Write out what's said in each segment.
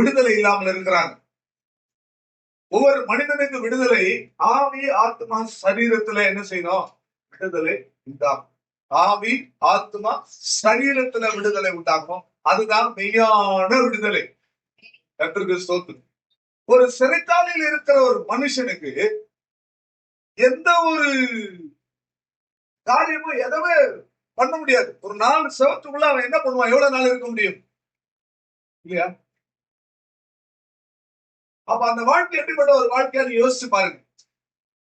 விடுதலை இல்லாமல் இருக்கிறாங்க. ஒவ்வொரு மனிதனுக்கு விடுதலை ஆவி, ஆத்மா, சரீரத்துல என்ன செய்யணும்? விடுதலை உண்டாகும். ஆவி, ஆத்மா, சரீரத்துல விடுதலை உண்டாகும். அதுதான் மெய்யான விடுதலை. கர்த்தருக்கு ஸ்தோத்திரம். ஒரு சிறைச்சாலையில் இருக்கிற ஒரு மனுஷனுக்கு எந்த ஒரு காரியமும் எதவே பண்ண முடியாது. ஒரு நாள் செவத்துக்குள்ள அவன் என்ன பண்ணுவான்? எவ்வளவு நாள் இருக்க முடியும் இல்லையா? அப்ப அந்த வாழ்க்கை எப்படிப்பட்ட ஒரு வாழ்க்கையான்னு யோசிச்சு பாருங்க.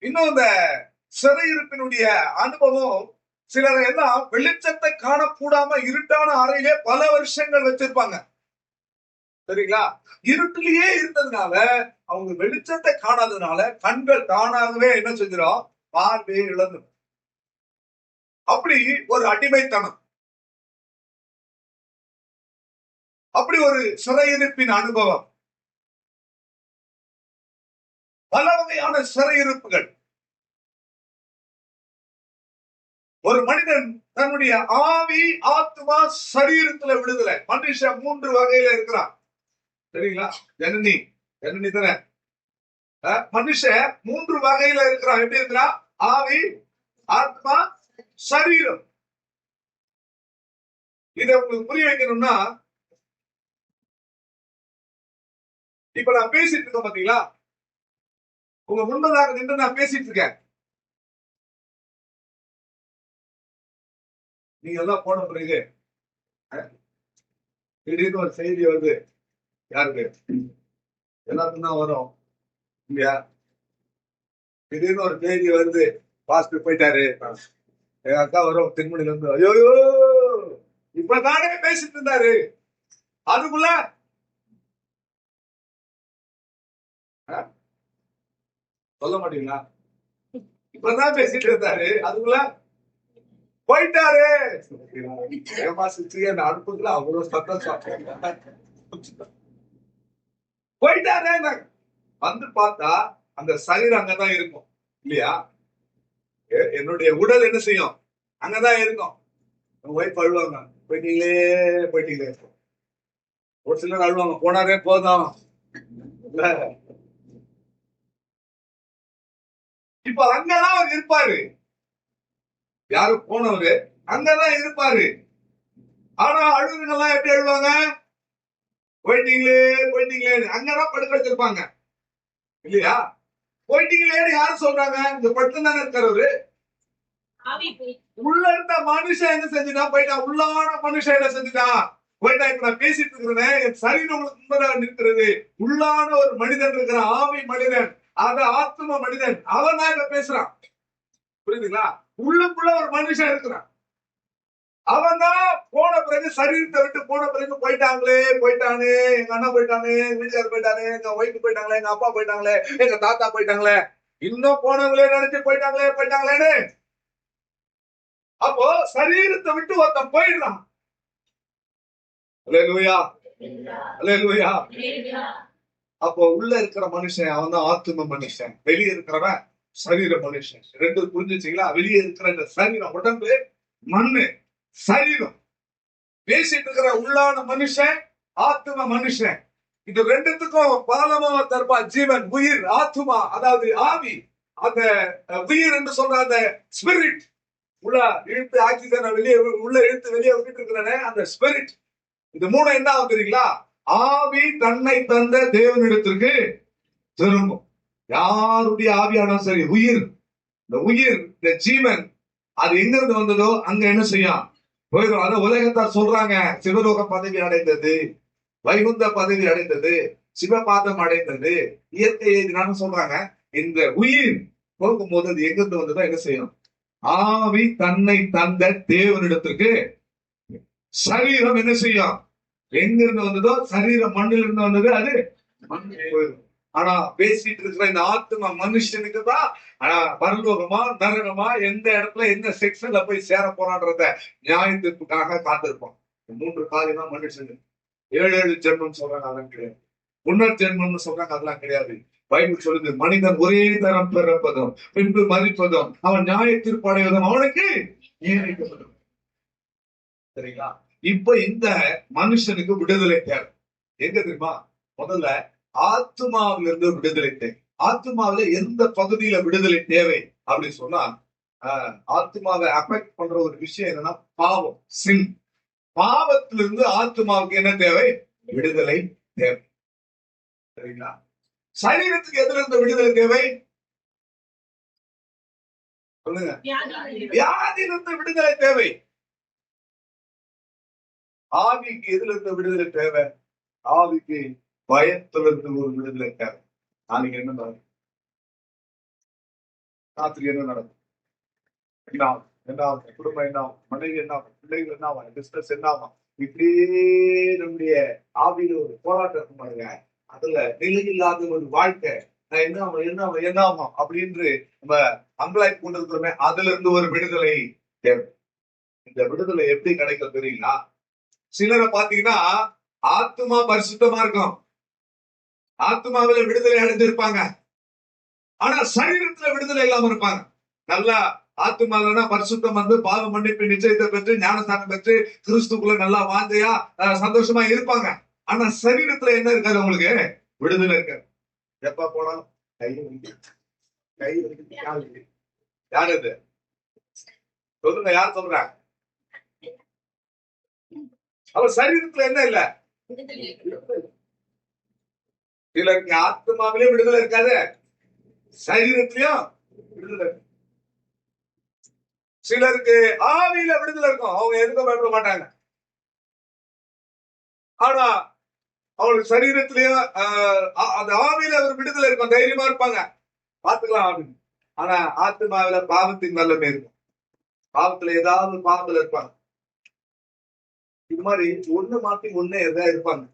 இன்னும் இந்த சிறையிருப்பினுடைய அனுபவம் சிலரை எல்லாம் வெளிச்சத்தை காணக்கூடாம இருட்டான அறையிலே பல வருஷங்கள் வச்சிருப்பாங்க. சரிங்களா? இருட்டிலேயே இருந்ததுனால அவங்க வெளிச்சத்தை காணாததுனால கண்கள் தானாகவே என்ன செஞ்சிடும்? பார்வையை இழந்து. அப்படி ஒரு அடிமைத்தனம், அப்படி ஒரு சிறையிருப்பின் அனுபவம், பல வகையான சிறையிருப்புகள். ஒரு மனிதன் தன்னுடைய ஆவி, ஆத்மா, சரீரத்துல விடுதலை. மனுஷன் 3 வகையில இருக்கிறான். சரிங்களா? ஜனனி தானே? மனுஷன் 3 வகையில இருக்கிறான். எப்படி இருக்கிறான்? ஆவி, ஆத்மா, சரீரம். இதை உங்களுக்கு புரிய வைக்கணும்னா, இப்ப நான் பேசிட்டு இருக்கேன் பாத்தீங்களா? உங்க முன்பதாக நின்று நான் பேசிட்டு இருக்கேன். நீங்க எல்லாம் போன பிறகு திடீர்னு ஒரு செய்தி வருது. யாருக்கு? எல்லாருக்கும் தான் வரும் இல்லையா? திடீர்னு ஒரு செய்தி வருது, பாஸ்டர் போயிட்டாரு. எங்க அக்கா வரும் திருமணில இருந்து, ஐயோ இப்பதானே பேசிட்டு இருந்தாரு. அதுக்குள்ள சொல்ல மாட்டீங்களா? இப்பதான் பேசிட்டு இருந்தாரு, அதுக்குள்ள போயிட்டாரு. அனுப்புல அவ்வளவு சத்தம் போயிட்டாரு. வந்து பார்த்தா அந்த சரீரம் அங்கதான் இருக்கும் இல்லையா? என்னுடைய உடல் என்ன செய்யும்? அங்கதான் இருக்கும். ஒய்ஃப் அழுவாங்க, போயிட்டீங்களே. ஒரு சிலர் அழுவாங்க, போனாரே போதும். இப்ப அங்கதான் அவர் இருப்பாரு. யாரு போனவரு அங்கதான் இருப்பாரு. ஆனா அழுகுங்கெல்லாம் எப்படி அழுவாங்க? போயிட்டீங்களே. அங்கதான் படுக்க வச்சிருப்பாங்க இல்லையா? போயிட்டீங்களேன்னு யாரு சொல்றாங்க? இந்த படுத்து தானே இருக்காரு. உள்ள இருந்த மனுஷன் என்ன செஞ்சுட்டான்? போயிட்டான். உள்ளான மனுஷன் என்ன செஞ்சுட்டான்? போயிட்டா. இப்ப நான் பேசிட்டு இருக்கிறேன், என் சரீரம் உங்களுக்கு முன்பதாக நிற்கிறது. உள்ளான ஒரு மனிதன் இருக்கிறான், ஆவி மனிதன், அத ஆத்ம மனிதன். அவன் தான் இப்ப பேசுறான். புரியுதுங்களா? உள்ளுக்குள்ள ஒரு மனுஷன் இருக்கிறான். அவன் தான் போன பிறகு, சரீரத்தை விட்டு போன பிறகு போயிட்டானே. எங்க அண்ணன் போயிட்டானே, எங்க வீட்டுக்காரர் போயிட்டானே, எங்க ஒய்ஃப் போயிட்டாங்களே, எங்க அப்பா போயிட்டாங்களே, எங்க தாத்தா போயிட்டாங்களே, இன்னும் போனவங்களே நினைச்சு போயிட்டாங்களேன்னு. அப்போ சரீரத்தை விட்டு ஒருத்தன் போயிடுறான். அல்லேலூயா. அப்போ உள்ள இருக்கிற மனுஷன் அவன் தான் ஆத்தும மனுஷன். வெளியே இருக்கிறவன் சரீர மனுஷன். 2 புரிஞ்சுச்சீங்களா? வெளியே இருக்கிற இந்த சரீரம், உடம்பு, மண்ணு, சரீரம். பேசிட்டு இருக்கிற உள்ளான மனுஷன், ஆத்தும மனுஷன். இது 2த்துக்கும் பாலமா தருப்பா ஜீவன், உயிர், ஆத்துமா, அதாவது ஆவி. அந்த உயிர் என்று சொல்ற அந்த ஸ்பிரிட், உள்ள இழுத்து ஆக்சிஜனை உள்ள இழுத்து வெளியே விட்டுட்டு இருக்கிறானே அந்த ஸ்பிரிட். இது 3 என்ன ஆகும் தெரியுங்களா? ஆவி தன்னை தந்த தேவனிடத்திற்கு திரும்பும். யாருடைய ஆவியானாலும் சரி, உயிர், இந்த உயிர், இந்த ஜீவன், அது எங்க இருந்து வந்ததோ அங்க என்ன செய்யும்? போயிடும். அத உலகத்தார் சொல்றாங்க, சிவலோக பதவி அடைந்தது, வைகுந்த பதவி அடைந்தது, சிவபாதம் அடைந்தது, இயற்கை எதிரான சொல்றாங்க. இந்த உயிர் போகும்போது அது எங்க இருந்து வந்ததோ என்ன செய்யும்? ஆவி தன்னை தந்த தேவனிடத்திற்கு. சரீரம் என்ன செய்யும்? எங்க இருந்து வந்ததோ, சரீரம் மண்ணில் இருந்து வந்தது, அது மண்ணில் போயிடும். ஆனா பேசிட்டு இருக்கிற இந்த ஆத்மா மனுஷனுக்கு தான் பரலோகமா நரகமா, எந்த இடத்துல எந்த செக்ஷன்ல போய் சேர போறான்றத நியாயத்திற்காக காத்திருப்போம். 3 காரியம் தான் மனுஷனுக்கு. 7 ஜென்மம் சொல்றாங்க, அதெல்லாம் கிடையாது. புனர் ஜென்மம்னு சொல்றாங்க, அதெல்லாம் கிடையாது. பைபிள் சொல்லுது, மனிதன் ஒரே தரம் பிறப்பதும் பின்பு மதிப்பதும் அவன் நியாயத்திற்கு அடைவதும் அவனுக்கு நியமிக்கப்படும். சரிங்களா? இப்ப இந்த மனுஷனுக்கு விடுதலை தேவை. எங்க தெரியுமா? முதல்ல ஆத்மாவிலிருந்து விடுதலை தேவை. ஆத்மாவில எந்த பகுதியில விடுதலை தேவை அப்படின்னு சொன்னா, ஆத்மாவை அஃபெக்ட் பண்ற ஒரு விஷயம் என்னன்னா பாவம், சின். பாவத்திலிருந்து ஆத்மாவுக்கு என்ன தேவை? விடுதலை தேவை. சரிங்களா? சரீரத்துக்கு எதுல இருந்து விடுதலை தேவை? சொல்லுங்க. வியாதியிலிருந்து விடுதலை தேவை. ஆவிக்கு எதுல இருந்து விடுதலை தேவை? ஆவிக்கு பயத்திலிருந்து ஒரு விடுதலை தேவை. நாளைக்கு என்ன நடக்கும்? ராத்திரி என்ன நடக்கும்? என்ன ஆகும்? என்ன ஆகும்? குடும்பம் என்ன ஆகும்? மனைவி என்ன ஆகும்? பிள்ளைகள் என்ன ஆகும்? பிசினஸ் என்ன ஆகும்? இப்படியே நம்முடைய ஆவியில ஒரு போராட்டம் இருக்கும் பாருங்க. அதுல நிலையில்லாத ஒரு வாழ்க்கை. என்ன ஆகும்? என்ன ஆகும்? என்ன ஆகும்? அப்படின்னு நம்ம அம்பலாய் கொண்டிருக்கிறோமே, அதுல இருந்து ஒரு விடுதலை தேவை. இந்த விடுதலை எப்படி கிடைக்கும் தெரியுங்களா? சிலரை பாத்தீங்கன்னா ஆத்மா பரிசுத்தமா இருக்கும், ஆத்மாவில விடுதலை அடைஞ்சிருப்பாங்க, ஆனா சரீரத்துல விடுதலை இல்லாம இருப்பாங்க. நல்லா ஆத்மாவிலனா பரிசுத்தம் வந்து பாவ மன்னிப்பு நிச்சயத்தை பெற்று ஞானஸ்தானம் பெற்று கிறிஸ்துக்குள்ள நல்லா வாஞ்சையா சந்தோஷமா இருப்பாங்க. ஆனா சரீரத்துல என்ன இருக்காது? அவங்களுக்கு விடுதலை இருக்காது. எப்ப போனாலும் கை யாரு இது? சொல்லுங்க, யார் சொல்றாங்க? அவ சரீரத்துல என்ன இல்ல? சிலருக்கு ஆத்மாவிலே விடுதலை இருக்காது, சரீரத்திலயும் விடுதலை. சிலருக்கு ஆவியில விடுதலை இருக்கும், அவங்க எதுக்கும் பயப்பட மாட்டாங்க. ஆனா அவங்களுக்கு சரீரத்திலயும் அந்த ஆவியில ஒரு விடுதலை இருக்கும், தைரியமா இருப்பாங்க, பாத்துக்கலாம் அப்படின்னு. ஆனா ஆத்மாவில பாவத்தின் வல்லமை இருக்கும், பாவத்துல ஏதாவது பாவத்துல இருப்பாங்க. இது மாதிரி ஒண்ணு மாத்தி ஒண்ணு எதா இருப்பாங்க.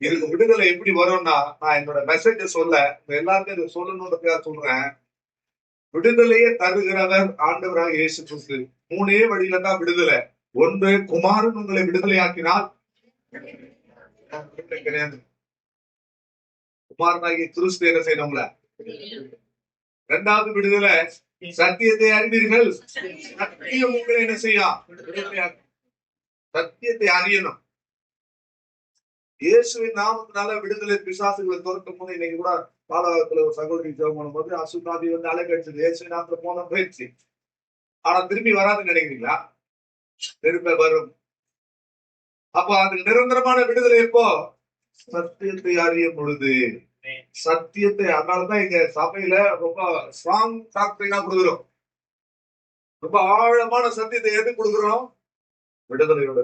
எனக்கு விடுதலை எப்படி வரும்னா, நான் என்னோட மெசேஜ் சொல்ல எல்லாருக்கும் இதை சொல்லணும்ன்றதுக்காக சொல்றேன். விடுதலையே தருகிறவர் ஆண்டவராக இயேசு கிறிஸ்து. மூணே வழியில தான் விடுதலை. ஒன்று, குமாரன் உங்களை விடுதலையாக்கினால் கிடையாது. குமாரனாகிய கிறிஸ்து என்ன செய்யணும்ல? இரண்டாவது விடுதலை, சத்தியத்தை அறிவீர்கள், சத்தியம் உங்களை என்ன செய்யும்? சத்தியத்தை அறியணும். இயேசுவின் நாமத்தினால விடுதலை பிசாசுகளை துரத்தும் போது, இன்னைக்கு கூட பாலகத்துல ஒரு சகோதரி ஜெபம் பண்ணும்போது அசுத்தாதி வந்து அலைக்கடிச்சது, இயேசுவின் நாமத்துல போன போயிடுச்சு. ஆனா திரும்பி வராதுன்னு நினைக்கிறீங்களா? திரும்ப வரும். அப்ப அது நிரந்தரமான விடுதலை எப்போ? சத்தியத்தை அறியும் பொழுது. சத்தியத்தை, அதனாலதான் இங்க சபையில ரொம்ப ஸ்ட்ராங் டாக்டரினா கொடுக்குறோம். ரொம்ப ஆழமான சத்தியத்தை எது கொடுக்குறோம்? விடுதலையோட.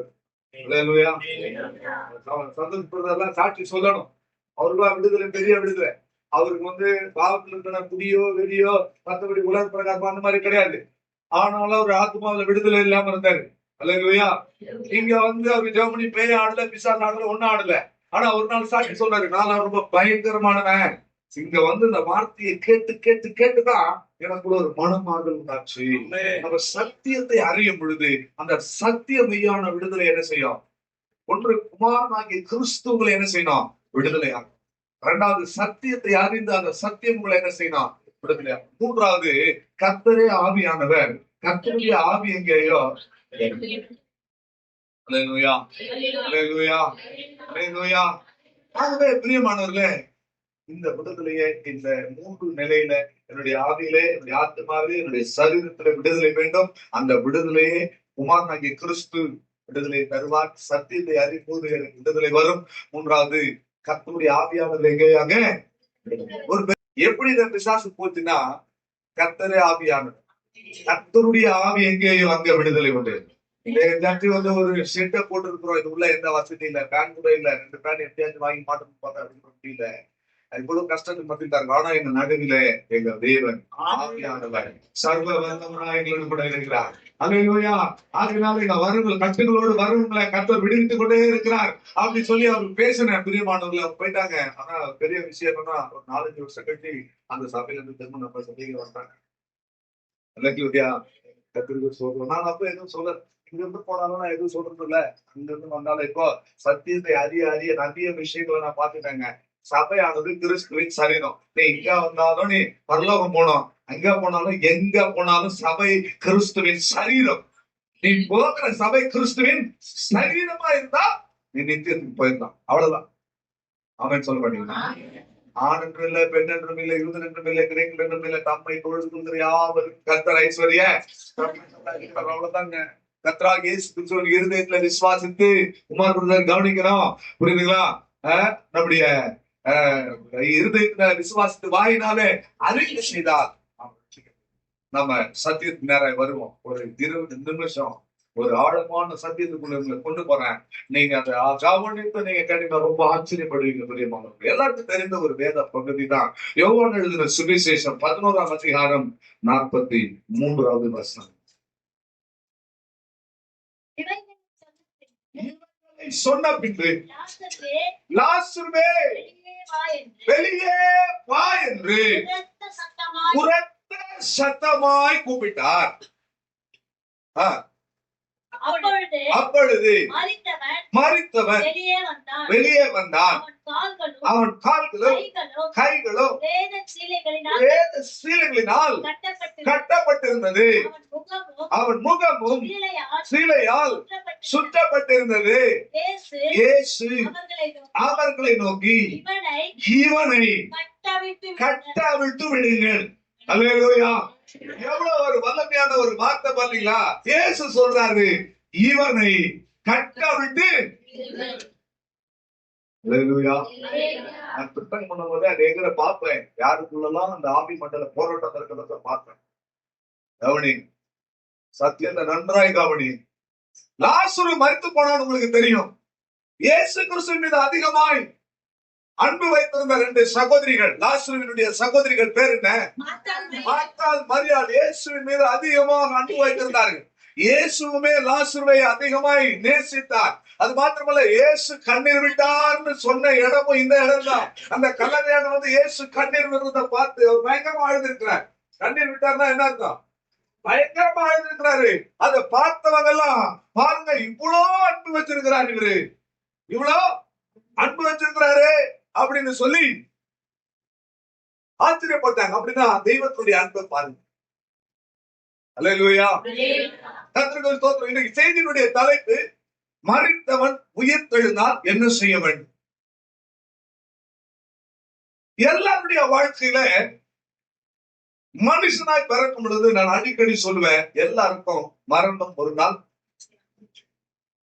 சந்தோஷப்படுறதெல்லாம் சாட்சி சொல்லணும். அவருக்கா விடுதலை, பெரிய விடுதலை. அவருக்கு வந்து பாவத்தில் இருக்கிற குடியோ வெளியோ மற்றபடி உலக பிரகாரம் அந்த மாதிரி கிடையாது. ஆனாலும் அவர் ஆத்மாவில விடுதலை இல்லாம இருந்தாரு. அல்லேலூயா. இங்க வந்து அவர் ஜெர்மனி பேய் ஆடல, பிசாசு ஆடல, ஒன்னும் ஆடல. ஆனா ஒரு நாள் சாட்சி சொல்றாரு, நான் ரொம்ப பயங்கரமானவன். இங்க வந்து இந்த வார்த்தையை கேட்டு கேட்டு கேட்டுதான் எனக்கு ஒரு மனமாதல் உண்டாச்சு. நம்ம சத்தியத்தை அறியும் பொழுது அந்த சத்திய மெய்யான விடுதலை என்ன செய்யும்? ஒன்று, குமாரனாகிய கிறிஸ்துவங்களை என்ன செய்யணும்? விடுதலையாகும். இரண்டாவது, சத்தியத்தை அறிந்து அந்த சத்தியம் உங்களை என்ன செய்யணும்? விடுதலையாகும். மூன்றாவது, கர்த்தரே ஆவியானவர். கர்த்தருடைய ஆவி எங்கேயோ. அல்லேலூயா, அல்லேலூயா, அல்லேலூயா. ஆகவே பிரியமானவர்களே, இந்த விடுதலையை இந்த மூன்று நிலையில என்னுடைய ஆவியிலே, என்னுடைய ஆத்மாவிலே, என்னுடைய சரீரத்திலே விடுதலை வேண்டும். அந்த விடுதலையே குமாரனாகிய கிறிஸ்து விடுதலை தருவார். சத்தியத்தை அறிம்போது எனக்கு விடுதலை வரும். மூன்றாவது, கர்த்தருடைய ஆவியானவர் எங்கேயாங்க ஒரு எப்படி இந்த பிசாசு போச்சுன்னா, கர்த்தரே ஆவியானவர். கர்த்தருடைய ஆவி எங்கேயோ அங்க விடுதலை உண்டு. வந்து ஒரு ஷெட்டை போட்டு இருக்கிறோம், இது உள்ள எந்த வசதி இல்ல, பேன் கூட இல்ல, 2 பேன் எப்படியாச்சும் வாங்கி மாட்டணும் பார்த்தா அப்படின்னு முடியல. இவ்வளவு கஷ்டத்துக்கு மத்தியில் ஆனா எங்க நடுவில எங்க தேவன் ஆவியானவர் சர்வ வல்லவராய் எங்களோடு கூட இருக்கிறார். அல்லேலூயா. அதனால எங்க வருங்கள் கட்டுகளோடு வருங்களை கர்த்தர் விடுவித்துக் கொண்டே இருக்கிறார் அப்படின்னு சொல்லி அவர் பேசின பிரியமானவர்கள் அவங்க போயிட்டாங்க. ஆனா பெரிய விஷயம் என்னன்னா, ஒரு 4-5 வருஷம் கட்டி அந்த சபையில இருந்து திரும்ப நம்ம சபைக்கு வந்தாங்க. அல்லேலூயா. கர்த்தருக்கு சொல்றோம். நான் அப்ப எதுவும் சொல்ல, இங்க இருந்து போனாலும் நான் எதுவும் சொல்றது இல்ல. அங்க இருந்து வந்தாலும் இப்போ சத்தியத்தை அறிய அறிய நிறைய விஷயங்களை நான் பாத்துட்டேங்க. சபையானது கிறிஸ்துவின் சரீரம். நீ இங்க வந்தாலும் நீ பரலோகம் போனோம், அங்க போனாலும் எங்க போனாலும் சபை கிறிஸ்துவின் சரீரம். நீ போகிற சபை கிறிஸ்துவின் சரீரமா இருந்தா நீ நித்தியத்துக்கு போயிருந்தான். அவ்வளவுதான். அவன் சொல்ல மாட்டீங்களா? ஆண் என்றும் இல்லை, பெண் என்றும் இல்லை, யூதன் என்றும் இல்லை, கிரேக்கன் என்றும் இல்லை, தம்மை தொழுது யாவரும் கர்த்தர் ஐஸ்வர்ய அவ்வளவுதாங்க. கர்த்தராகிய இயேசு கிறிஸ்துவின் இருதயத்துல விசுவாசித்து குமார் பிரதர் கவனிக்கணும். புரியுதுங்களா? நம்முடைய இருதயத்துல விசுவாசித்து வாயினாலே அறிக்கை செய்தால் நம்ம சத்தியத்துக்கு நேரம் வருவோம். ஒரு 20 நிமிஷம் ஒரு ஆழமான சத்தியத்துக்குள்ள உங்களை கொண்டு போறேன். நீங்க அந்த கவனித்து நீங்க கேட்டீங்க, ரொம்ப ஆச்சரியப்படுவீங்க. பிரியமானவர்கள், எல்லாருக்கும் தெரிந்த ஒரு வேத பகுதி தான் யோவான் எழுதின சுவிசேஷம் 11ஆம் அதிகாரம் 43வது வசனம். சொன்ன பின்பு லாசருவே வெளியே வா என்று உரத்த சத்தமாய் கூப்பிட்டார். அப்பொழுது மரித்தவன் வெளியே வந்தான். அவன் கால்களும் கைகளும் வேத சீலைகளினால் கட்டப்பட்டிருந்தது. அவன் முகமும் சீலையால் சுற்றப்பட்டிருந்தது. இயேசு அவர்களை நோக்கி, இவனை கட்டவிழ்த்து விடுங்கள். அல்லேலூயா! எவ்வளவு ஒரு வல்லமையான ஒரு வார்த்தை பாத்தீங்களா? இயேசு சொல்றாரு, இவனை கட்டவிழ்த்து. அல்லேலூயா! நான் பிரசங்கம் பண்ணும்போது அநேகரை பார்ப்பேன், யாருக்குள்ளலாம் அந்த ஆவி மண்டல போராட்டம் இருக்கிறத பார்ப்பேன். கவனி, சத்தியத்தை நன்றாய் கவனி. லாசரு மரித்து போனான்னு உங்களுக்கு தெரியும். இயேசு கிறிஸ்துவின் மீது அதிகமாய் அன்பு வைத்திருந்த 2 சகோதரிகள், லாசருவினுடைய சகோதரிகள் பேர் என்ன? மார்த்தாள், மரியாள். இயேசுவின் மீது அதிகமாக அன்பு வைத்திருந்தார்கள். இயேசுவுமே லாசருவை அதிகமாய் நேசித்தார். அது மாத்திரமல்ல, இயேசு கண்ணீர் விட்டார்னு சொன்ன இடமும் இந்த இடம் தான். அந்த கல்லறையான வந்து இயேசு கண்ணீர் விடுறத பார்த்து பயங்கரமா அழுதிருக்கிறார். கண்ணீர் விட்டார்னா என்ன அர்த்தம்? பயங்கரமா அழுதிருக்கிறாரு. அதை பார்த்தவங்க எல்லாம் பாருங்க, இவ்வளோ அன்பு வச்சிருக்கிறார் இவரு, இவ்வளோ அன்பு வச்சிருக்கிறாரு அப்படின்னு சொல்லி ஆச்சரியப்பட்டாங்க. அப்படின்னா தெய்வத்துடைய அன்பை பாருங்க. அல்லேலூயா! கர்த்தருக்கு ஸ்தோத்திரம். இன்னைக்கு செய்தியினுடைய தலைப்பு, மரித்தவன் உயிர்த்தெழுந்தால் என்ன செய்ய வேண்டும்? எல்லாருடைய வாழ்க்கையில மனுஷனாய் பிறக்கும் பொழுது நான் அடிக்கடி சொல்லுவேன், எல்லாருக்கும் மரணம் ஒரு நாள்.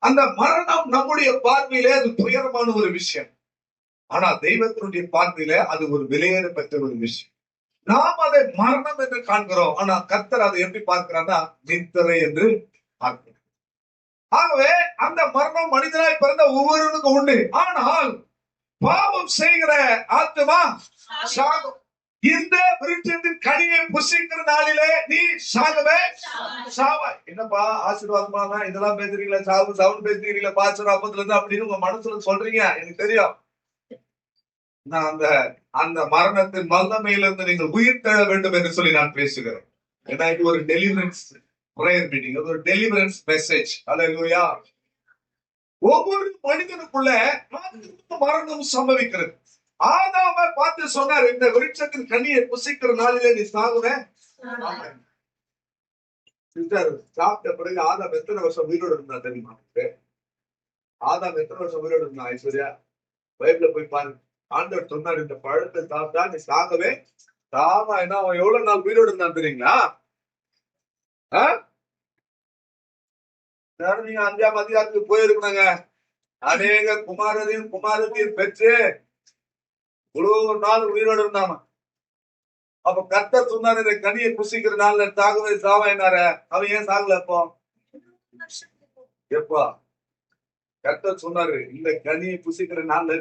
அந்த மரணம் நம்முடைய பார்வையிலே அது துயரமான ஒரு விஷயம். ஆனா தெய்வத்தினுடைய பார்வையில அது ஒரு விலையேற பெற்ற ஒரு விஷயம். நாம் அதை மரணம் என்று காண்கிறோம். ஆனா கர்த்தர் அதை எப்படி பார்க்கிறார்னா நித்திரை என்று பார்க்கிறார். ஆகவே அந்த மரணம் மனிதனாய் பிறந்த ஒவ்வொருவருக்கும் உண்டு. ஆனால் பாவம் செய்கிற ஆத்மா சாகும். இந்த விருட்சத்தின் கனியை புசிக்கிற நாளிலே நீ சாகவே சாவாய். என்னப்பா ஆசீர்வாதமா இதெல்லாம் பேசுறீங்களா? சாவு சாவுன்னு பேசுறீங்களா? பாஸ்டர் அப்பத்துல இருந்து அப்படின்னு உங்க மனசுல சொல்றீங்க, எனக்கு தெரியும். நான் அந்த மரணத்தின் வல்லமையிலிருந்து நீங்கள் உயிர் தழ வேண்டும் என்று சொல்லி நான் பேசுகிறேன். ஏன்னா இது ஒரு டெலிவரன்ஸ் பிரேயர் மீட்டிங், ஒரு டெலிவரன்ஸ் மெசேஜ். அல்லேலூயா! ஒவ்வொரு மனிதனுக்குள்ள மரணம் சம்பவிக்கிறது. ஆதாமை பார்த்து சொன்னார், இந்த விருட்சத்தின் கனியை புசிக்கிற நாளிலே நீ சாகுவே. சாப்பிட்ட பிறகு ஆதாம் எத்தனை வருஷம் உயிரோடு இருந்தா தெரியுமா? ஆதாம் எத்தனை வருஷம் உயிரோடு இருந்தா? ஐஸ்வர்யா, பைபிள்ல போய் பாருங்க. ஆண்டவர் சொன்னார், இந்த பழத்தை சாப்பிட்டா நீ சாகவே சாவா. என்ன, அவன் எவ்வளவு நாள் உயிரோடு இருந்தான் தெரியுங்களா? நீங்க 5ஆம் அதிகாரத்துக்கு போயிருக்கணுங்க. அநேக குமாரத்தையும் பெற்று இவ்வளவு நாள் உயிரோடு இருந்தாம. அப்ப கர்த்தர் சொன்னாரு, இந்த கனியை புசிக்கிற நாள்ல சாகவே சாவா என்னார. அவன் ஏன் சாகல? எப்பா கர்த்தர் சொன்னாரு, இந்த கனியை புசிக்கிற நாள்ல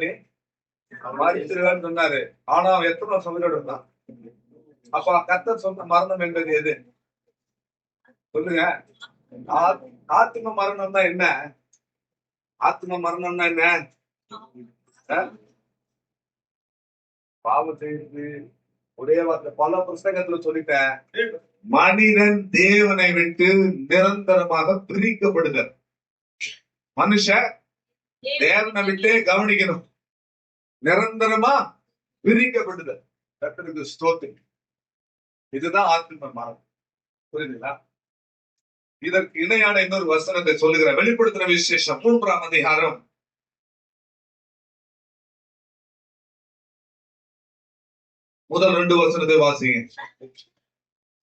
மரிச்சிருவேன்னு சொன்னாரு. ஆனா அவன் எத்தனை வருஷம் உயிரோடு இருந்தான்? அப்ப கர்த்தர் சொன்ன மரணம் என்பது எது சொல்லுங்க? ஆத்ம மரணம் தான். என்ன ஆத்ம மரணம்னா என்ன? பாவம் செய்து ஒரே வார்த்தை பல புஸ்தகத்துல சொல்லிட்டேன், மனிதன் தேவனை விட்டு நிரந்தரமாக பிரிக்கப்படுதல். மனுஷன் தேவனை விட்டே கவனிக்கணும், நிரந்தரமா பிரிக்கப்படுதல். கர்த்தருக்கு ஸ்தோத்திரம். இதுதான் ஆத்ம மரணம். புரியுதுங்களா? இதற்கு இணையான இன்னொரு வசனத்தை சொல்லுகிற வெளிப்படுத்துற விசேஷம் 3ஆம் அதிகாரம் முதல் 2 வசனத்தை வாசிங்க.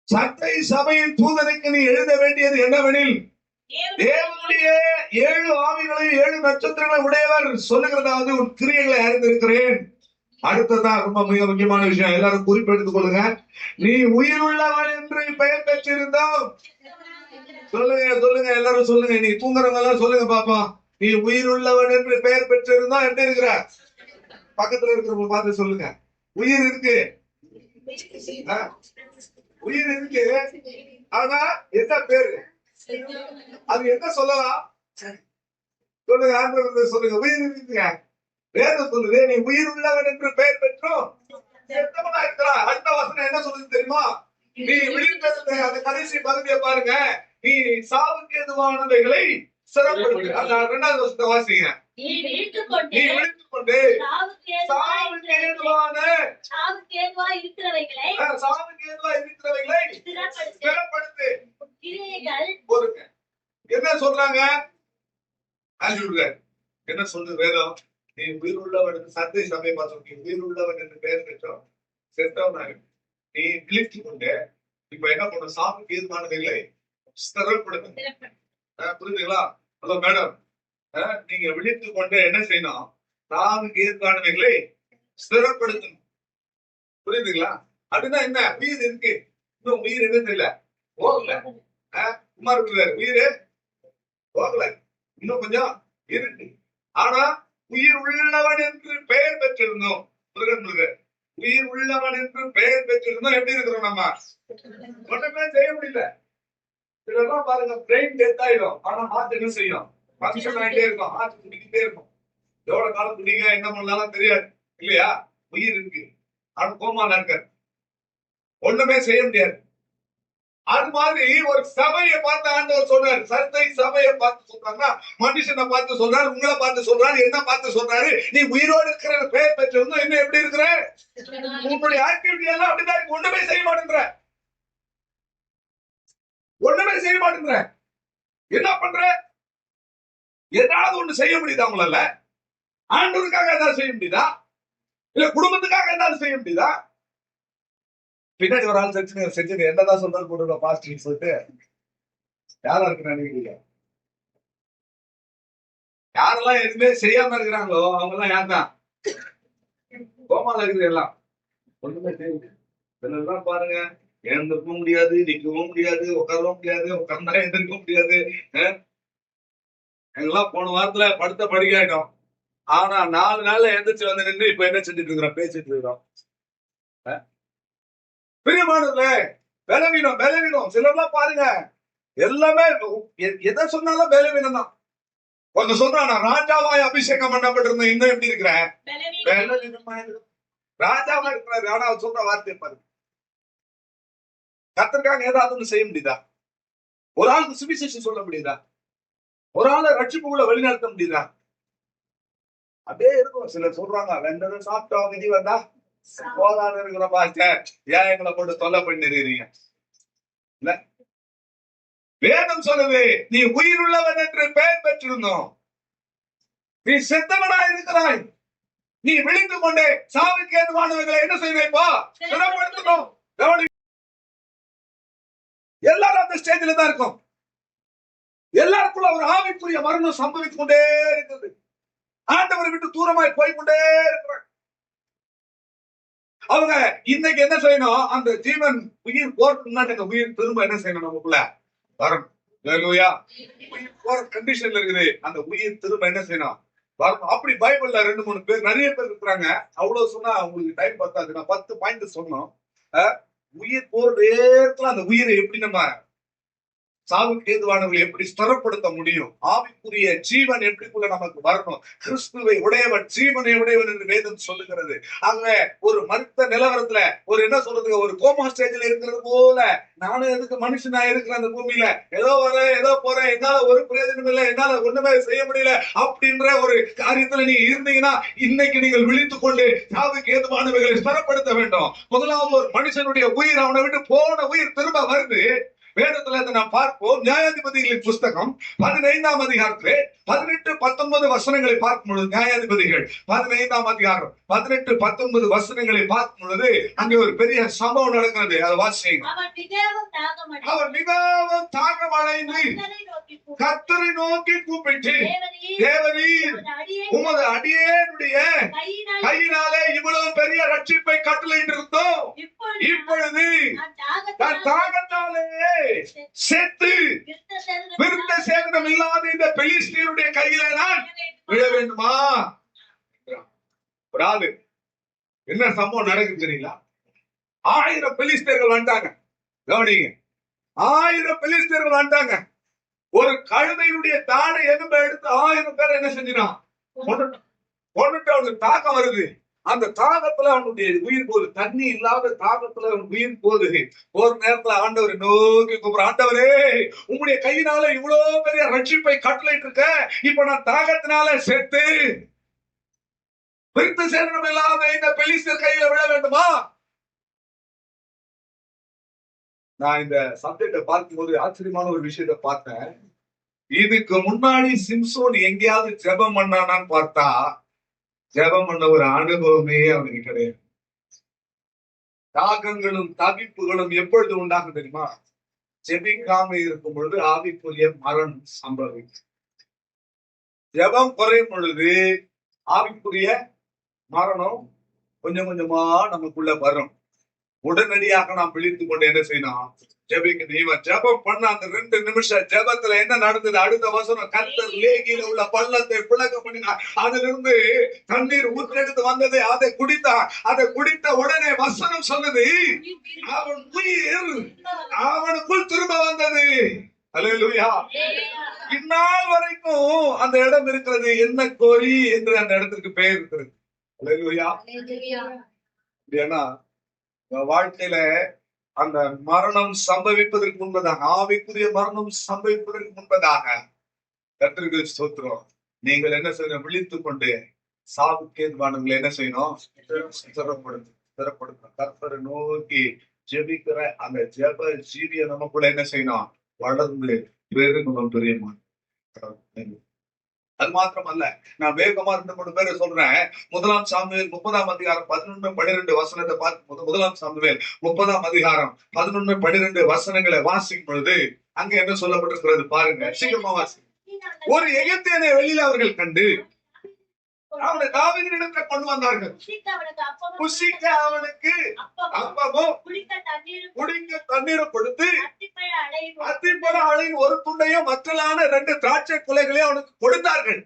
சர்தை சபையின் தூதனுக்கு நீ எழுத வேண்டியது என்னவெனில், தேவனுடைய 7 ஆவிகளையும் 7 நட்சத்திரங்களை உடையவர் சொல்லுகிறதாவது உன் கிரியைகளை அறிந்திருக்கிறேன். அடுத்ததான் ரொம்ப மிக முக்கியமான விஷயம், எல்லாரும் குறிப்பெடுத்துக் கொள்ளுங்க. நீ உயிருள்ளவன் என்று பெயர் பெற்றிருந்தோம். சொல்லுங்க சொல்லுங்க, எல்லாரும் சொல்லுங்க. நீ தூங்குறவங்க எல்லாம் சொல்லுங்க பாப்பா. நீ உயிருள்ளவன் என்று பெயர் பெற்றிருந்தா எப்படி இருக்கிற? பக்கத்துல இருக்கிறவங்க பார்த்து சொல்லுங்க. உயிர் இருக்கு, உயிர் இருக்கு. ஆனா என்ன பேரு? அது என்ன சொல்லலாம்? சொல்லுங்க, ஆண்டவர் சொல்லுங்க. உயிர் இருக்குங்க. வேதம் சொல்லுது நீ உயிர் உள்ளவன் என்று பெயர் பெற்றோம் செத்தவனா இருக்கிறாய். அடுத்த வசனம் என்ன சொல்லுது தெரியுமா? நீ விழித்திருந்த அந்த கடைசி பகுதியை பாருங்க. நீ சாவுக்கு எதுவானவைகளை சிறப்படுத்து. அந்த 2வது வசனத்தை வாசிங்க. நீ விழித்துக் கொண்டு சாவுக்கு ஏதுவா இருக்கிறவைகளை சிறப்படுத்து. பொறுங்க. என்ன சொல்றாங்க? என்ன சொல்றது வேதம்? நீ உயிர் உள்ளவன், சந்தை சமயம் பார்த்து உயிர் உள்ளவன் என்று பெயர் பெற்றோம் செத்தவனாக நீ விழித்துக் கொண்டு இப்ப என்ன பண்ண? சாவுக்கு ஏதுவானவைகளை ஸ்திரப்படுத்த. புரியுதுங்களா? ஹலோ மேடம், நீங்க விழித்துக் கொண்டு என்ன செய்யணும்? சாவுக்கு ஏதுவானவைகளை ஸ்திரப்படுத்தணும். புரியுதுங்களா? அப்படின்னா என்ன? உயிர் இருக்கு, இன்னும் உயிர் எதுவும் இல்லை, போகல. சும்மா இருக்கிறாரு, உயிர் போகல, இன்னும் கொஞ்சம் இருக்கு. ஆனா உயிர் உள்ளவன் என்று பெயர் பெற்றிருந்தோம். உயிர் உள்ளவன் என்று பெயர் பெற்றிருந்தோம். எப்படி இருக்கிறோம்? நம்ம ஒண்ணுமே செய்ய முடியல. இதெல்லாம் பாருங்க, பிரெயின் டெத் ஆயிடும். ஆனா ஹார்ட் என்ன செய்யும்? ஃபங்க்ஷன் ஆகிட்டே இருக்கும், ஹார்ட் துடிக்கிட்டே இருக்கும். எவ்வளவு காலம் துடிங்க, என்ன பண்ணலாம் தெரியாது இல்லையா? உயிர் இருக்கு, ஆனா கோமால இருக்க, ஒண்ணுமே செய்ய முடியாது. அது மாதிரி ஒரு சபையை பார்த்து ஆண்டவர் சொல்றாரு. சர்தை சபையை பார்த்து சொல்றாங்கன்னா மனுஷனை பார்த்து சொல்றாரு, உங்களை பார்த்து சொல்றாரு, என்ன பார்த்து சொல்றாரு? நீ உயிரோடு இருக்கிற பெயர் பெற்றிருந்தோம், என்ன எப்படி இருக்கிற? உங்களுடைய ஆக்டிவிட்டி எல்லாம் அப்படிதான் இருக்கு. ஒண்ணுமே செய்ய மாட்டேங்கிற, ஒண்ணுமே செய்ய மாட்டேங்கிற. என்ன பண்ற? ஏதாவது ஒண்ணு செய்ய முடியுதா உங்களால? ஆண்டவருக்காக ஏதாவது செய்ய முடியுதா? இல்ல குடும்பத்துக்காக ஏதாவது செய்ய முடியுதா? பின்னாடி ஒரு ஆள் செஞ்சு என்னதான் சொல்றாரு போட்டு பாஸ்ட் சொல்லிட்டு யாரா இருக்கு நினைக்கிறீங்க? யாரெல்லாம் எதுவுமே செய்யாம இருக்கிறாங்களோ அவங்க எல்லாம் யார் தான்? கோமால இருக்குது. எல்லாம் ஒண்ணுமே செய்ய பாருங்க. எழுந்திருக்கவும் முடியாது, நிற்கவும் முடியாது, உட்காரவும் முடியாது, உட்கார்ந்தா எழுந்திருக்க முடியாது. எங்கெல்லாம் போன வாரத்துல படுத்த படிக்காயிட்டோம். ஆனா 4 நாள்ல எழுந்திரிச்சு வந்து நின்று இப்ப என்ன செஞ்சுட்டு இருக்கிறோம்? பேசிட்டு இருக்கிறோம். பிரியமானதுல பலவீனம் பலவீனம். சிலர்லாம் பாருங்க, எல்லாமே எதை சொன்னாலும் பலவீனம் தான். கொஞ்சம் சொல்றான், நான் ராஜாவாய் அபிஷேகம் பண்ணப்பட்டிருந்தேன், இன்னும் எப்படி இருக்கிறேன்? ராஜாவா இருக்கிறாரு, ஆனா அவர் சொல்ற வார்த்தை பாரு. கர்த்தருக்காக ஏதாவது ஒண்ணு செய்ய முடியுதா? ஒரு ஆளுக்கு சுவிசேஷம் சொல்ல முடியுதா? ஒரு ஆளை ரட்சிப்புக்குள்ள வழிநடத்த முடியுதா? அப்படியே இருக்கும். சிலர் சொல்றாங்க, வெந்ததை சாப்பிட்டோம், விதி வந்தா போதான்னு இருக்கிற பாஸ்டர், ஏன் எங்களை போட்டு தொல்லை பண்ணிருக்கீங்க? வேதம் சொல்லுது நீ உயிர் உள்ளவன் என்று பெயர் பெற்றிருந்தோம், நீ செத்தவனா இருக்கிறாய். நீ விழித்துக் கொண்டே சாவுக்கு ஏதுவானவர்களை என்ன செய்வேப்பா? சிறப்படுத்தணும். எல்லாரும் அந்த ஸ்டேஜில தான் இருக்கும். எல்லாருக்குள்ள ஒரு ஆவிக்குரிய மரணம் சம்பவித்துக் கொண்டே இருக்கிறது. ஆண்டவரை விட்டு தூரமாய் போய்கொண்டே இருக்கிறார். அவங்க இன்னைக்கு என்ன செய்யணும்? அந்த ஜீவன் உயிர் போறதுக்கு உயிர் திரும்ப என்ன செய்யணும்? நமக்குள்ள வரணும். உயிர் போற கண்டிஷன்ல இருக்குது. அந்த உயிர் திரும்ப என்ன செய்யணும்? வரணும். அப்படி பைபிள்ல 2-3 பேர், நிறைய பேர் இருக்கிறாங்க. அவ்வளவு சொன்னா உங்களுக்கு டைம் பத்தாது. நான் 10 பாயிண்ட் சொன்னோம். உயிர் போற நேரத்துல அந்த உயிரை எப்படி நம்ம சாவுக்கு ஏதுவானவர்களை எப்படி ஸ்திரப்படுத்த முடியும்? ஆவிக்குரிய ஜீவன் எப்படிக்குள்ள நமக்கு வரணும்? கிறிஸ்துவை உடையவன் ஜீவனை உடையவன் என்று வேதம் சொல்லுகிறது. ஆகவே ஒரு மருத்த நிலவரத்துல ஒரு என்ன சொல்றது, ஒரு கோமா ஸ்டேஜ்ல இருக்கிறது போல நானும் எதுக்கு மனுஷனா இருக்கிறேன் அந்த பூமியில, ஏதோ வரேன் ஏதோ போறேன், என்னால ஒரு பிரயோஜனம் இல்லை, என்னால ஒண்ணுமே செய்ய முடியல அப்படின்ற ஒரு காரியத்துல நீங்க இருந்தீங்கன்னா இன்னைக்கு நீங்கள் விழித்துக் கொண்டு சாவுக்கு ஏதுவானவர்களை ஸ்திரப்படுத்த வேண்டும். முதலாவது ஒரு மனுஷனுடைய உயிர், அவனை விட்டு போன உயிர் திரும்ப வருது. வேதத்துல நாம் பார்ப்போம். நியாயாதிபதிகளின் புஸ்தகம் 15ஆம் அதிகாரத்திலே 18, 19 வசனங்களை பார்க்கும் பொழுது, நியாயாதிபதிகள் 15ஆம் அதிகாரம் 18, 19 வசனங்களை பார்க்கும் பொழுது அங்கே ஒரு பெரிய சம்பவம் நடக்கிறது. அதை வாசிங்க. அவர் மிகவும் தாகமடைந்து கர்த்தரை நோக்கி கூப்பிட்டு, தேவரீர் உமது அடியேனுடைய கையினாலே இவ்வளவு பெரிய ரட்சிப்பை கட்டளையிட்டிருந்தோம். இப்பொழுது தன் தாகத்தாலே செத்து விருத்த சேதனம் இல்லாத இந்த பெலிஸ்தீனுடைய கையில நான் விழ வேண்டுமா? ஒரு ஆளு என்ன சம்பவம் நடக்குது தெரியுங்களா? 1000 பெலிஸ்தர்கள் வந்துட்டாங்க. கவனிங்க, 1000 பெலிஸ்தர்கள் வந்துட்டாங்க. ஒரு கழுதையினுடைய தாடை எலும்பை எடுத்து 1000 பேர் என்ன செஞ்சினான்? கொண்டுட்டு அவனுக்கு தாகம் வருது. அந்த தாகத்துல அவனுடைய உயிர் போகுது. தண்ணி இல்லாத தாகத்துல அவனுக்கு உயிர் போகுது. ஒரு நேரத்துல ஆண்டவரை நோக்கி கூப்பிடுற, ஆண்டவரே உங்களுடைய கையினால இவ்வளவு பெரிய ரட்சிப்பை கட்டளையிட்டு இருக்க, இப்ப நான் தாகத்தினால செத்து விருத்த சேதனம் இல்லாத இந்த பெலிஸ்தர் கையில விழ வேண்டுமா? நான் இந்த சப்ஜெக்ட பார்க்கும்போது ஆச்சரியமான ஒரு விஷயத்த பார்த்தேன். இதுக்கு முன்னாடி சிம்சோன் எங்கேயாவது ஜெபம் பண்ணானான்னு பார்த்தா, ஜெபம் பண்ண ஒரு அனுபவமே அவனுக்கு கிடையாது. தாகங்களும் தவிப்புகளும் எப்பொழுது உண்டாகும் தெரியுமா? ஜெபிக்காம இருக்கும் பொழுது ஆவிக்குரிய மரணம் சம்பவிக்கும். ஜெபம் குறையும் பொழுது ஆவிக்குரிய மரணம் கொஞ்சம் கொஞ்சமா நமக்குள்ள வரும். உடனடியாக நாம் விழித்துக் கொண்டு என்ன செய்யணும்? ஜெபிக்கணும். இவன் ஜெபம் பண்ண அந்த 2 நிமிஷம் ஜெபத்துல என்ன நடந்தது? அடுத்த வசனம், கர்த்தர் லேகியில உள்ள பள்ளத்தை பிளக்க பண்ணினார். அதிலிருந்து தண்ணீர் ஊற்றெடுத்து வந்தது. அதை குடித்தான். அதை குடித்த உடனே வசனம் சொன்னது, அவன் உயிர் அவனுக்குள் திரும்ப வந்தது. அல்லேலூயா. இந்நாள் வரைக்கும் அந்த இடம் இருக்கிறது. என்ன கோரி என்று அந்த இடத்துக்கு பெயர் இருக்கிறது. அல்லேலூயா. ஏன்னா வாழ்க்கையில அந்த மரணம் சம்பவிப்பதற்கு முன்பதாக, ஆவிக்குரிய மரணம் சம்பவிப்பதற்கு முன்பதாக, கர்த்தருக்கு ஸ்தோத்திரம், நீங்கள் என்ன செய்யணும்? விழித்துக் கொண்டு சாவுக்கு ஏதுவானவங்களை என்ன செய்யணும்? ஸ்திரப்படுத்தணும். கர்த்தரை நோக்கி ஜெபிக்கிற அந்த ஜெப ஜீவிய நமக்குள்ள என்ன செய்யணும்? வளர்ந்து பெருங்கணும். பெரியமா அது மாத்திரம் அல்ல, நான் வேகமா 2-3 பேரை சொல்றேன். 1 சாமுவேல் 30ஆம் அதிகாரம் 11-12 வசனத்தை பார்க்கும்போது, 1 சாமுவேல் 30ஆம் அதிகாரம் 11-12 வசனங்களை வாசிக்கும் பொழுது அங்க என்ன சொல்லப்பட்டிருக்கிறது பாருங்க. சீக்கிரமா வாசிங்க. ஒரு எகிப்தியனை வெளியில அவர்கள் கண்டு அவனை தாவீதினிடத்தில் கொண்டு வந்தார்கள். புசிக்க அவனுக்கு அப்பமும் குடிக்க தண்ணீரும் கொடுத்து, அத்திப்பழ அலையின் ஒரு துண்டையும் மற்றலான 2 திராட்சை குலைகளையும் அவனுக்கு கொடுத்தார்கள்.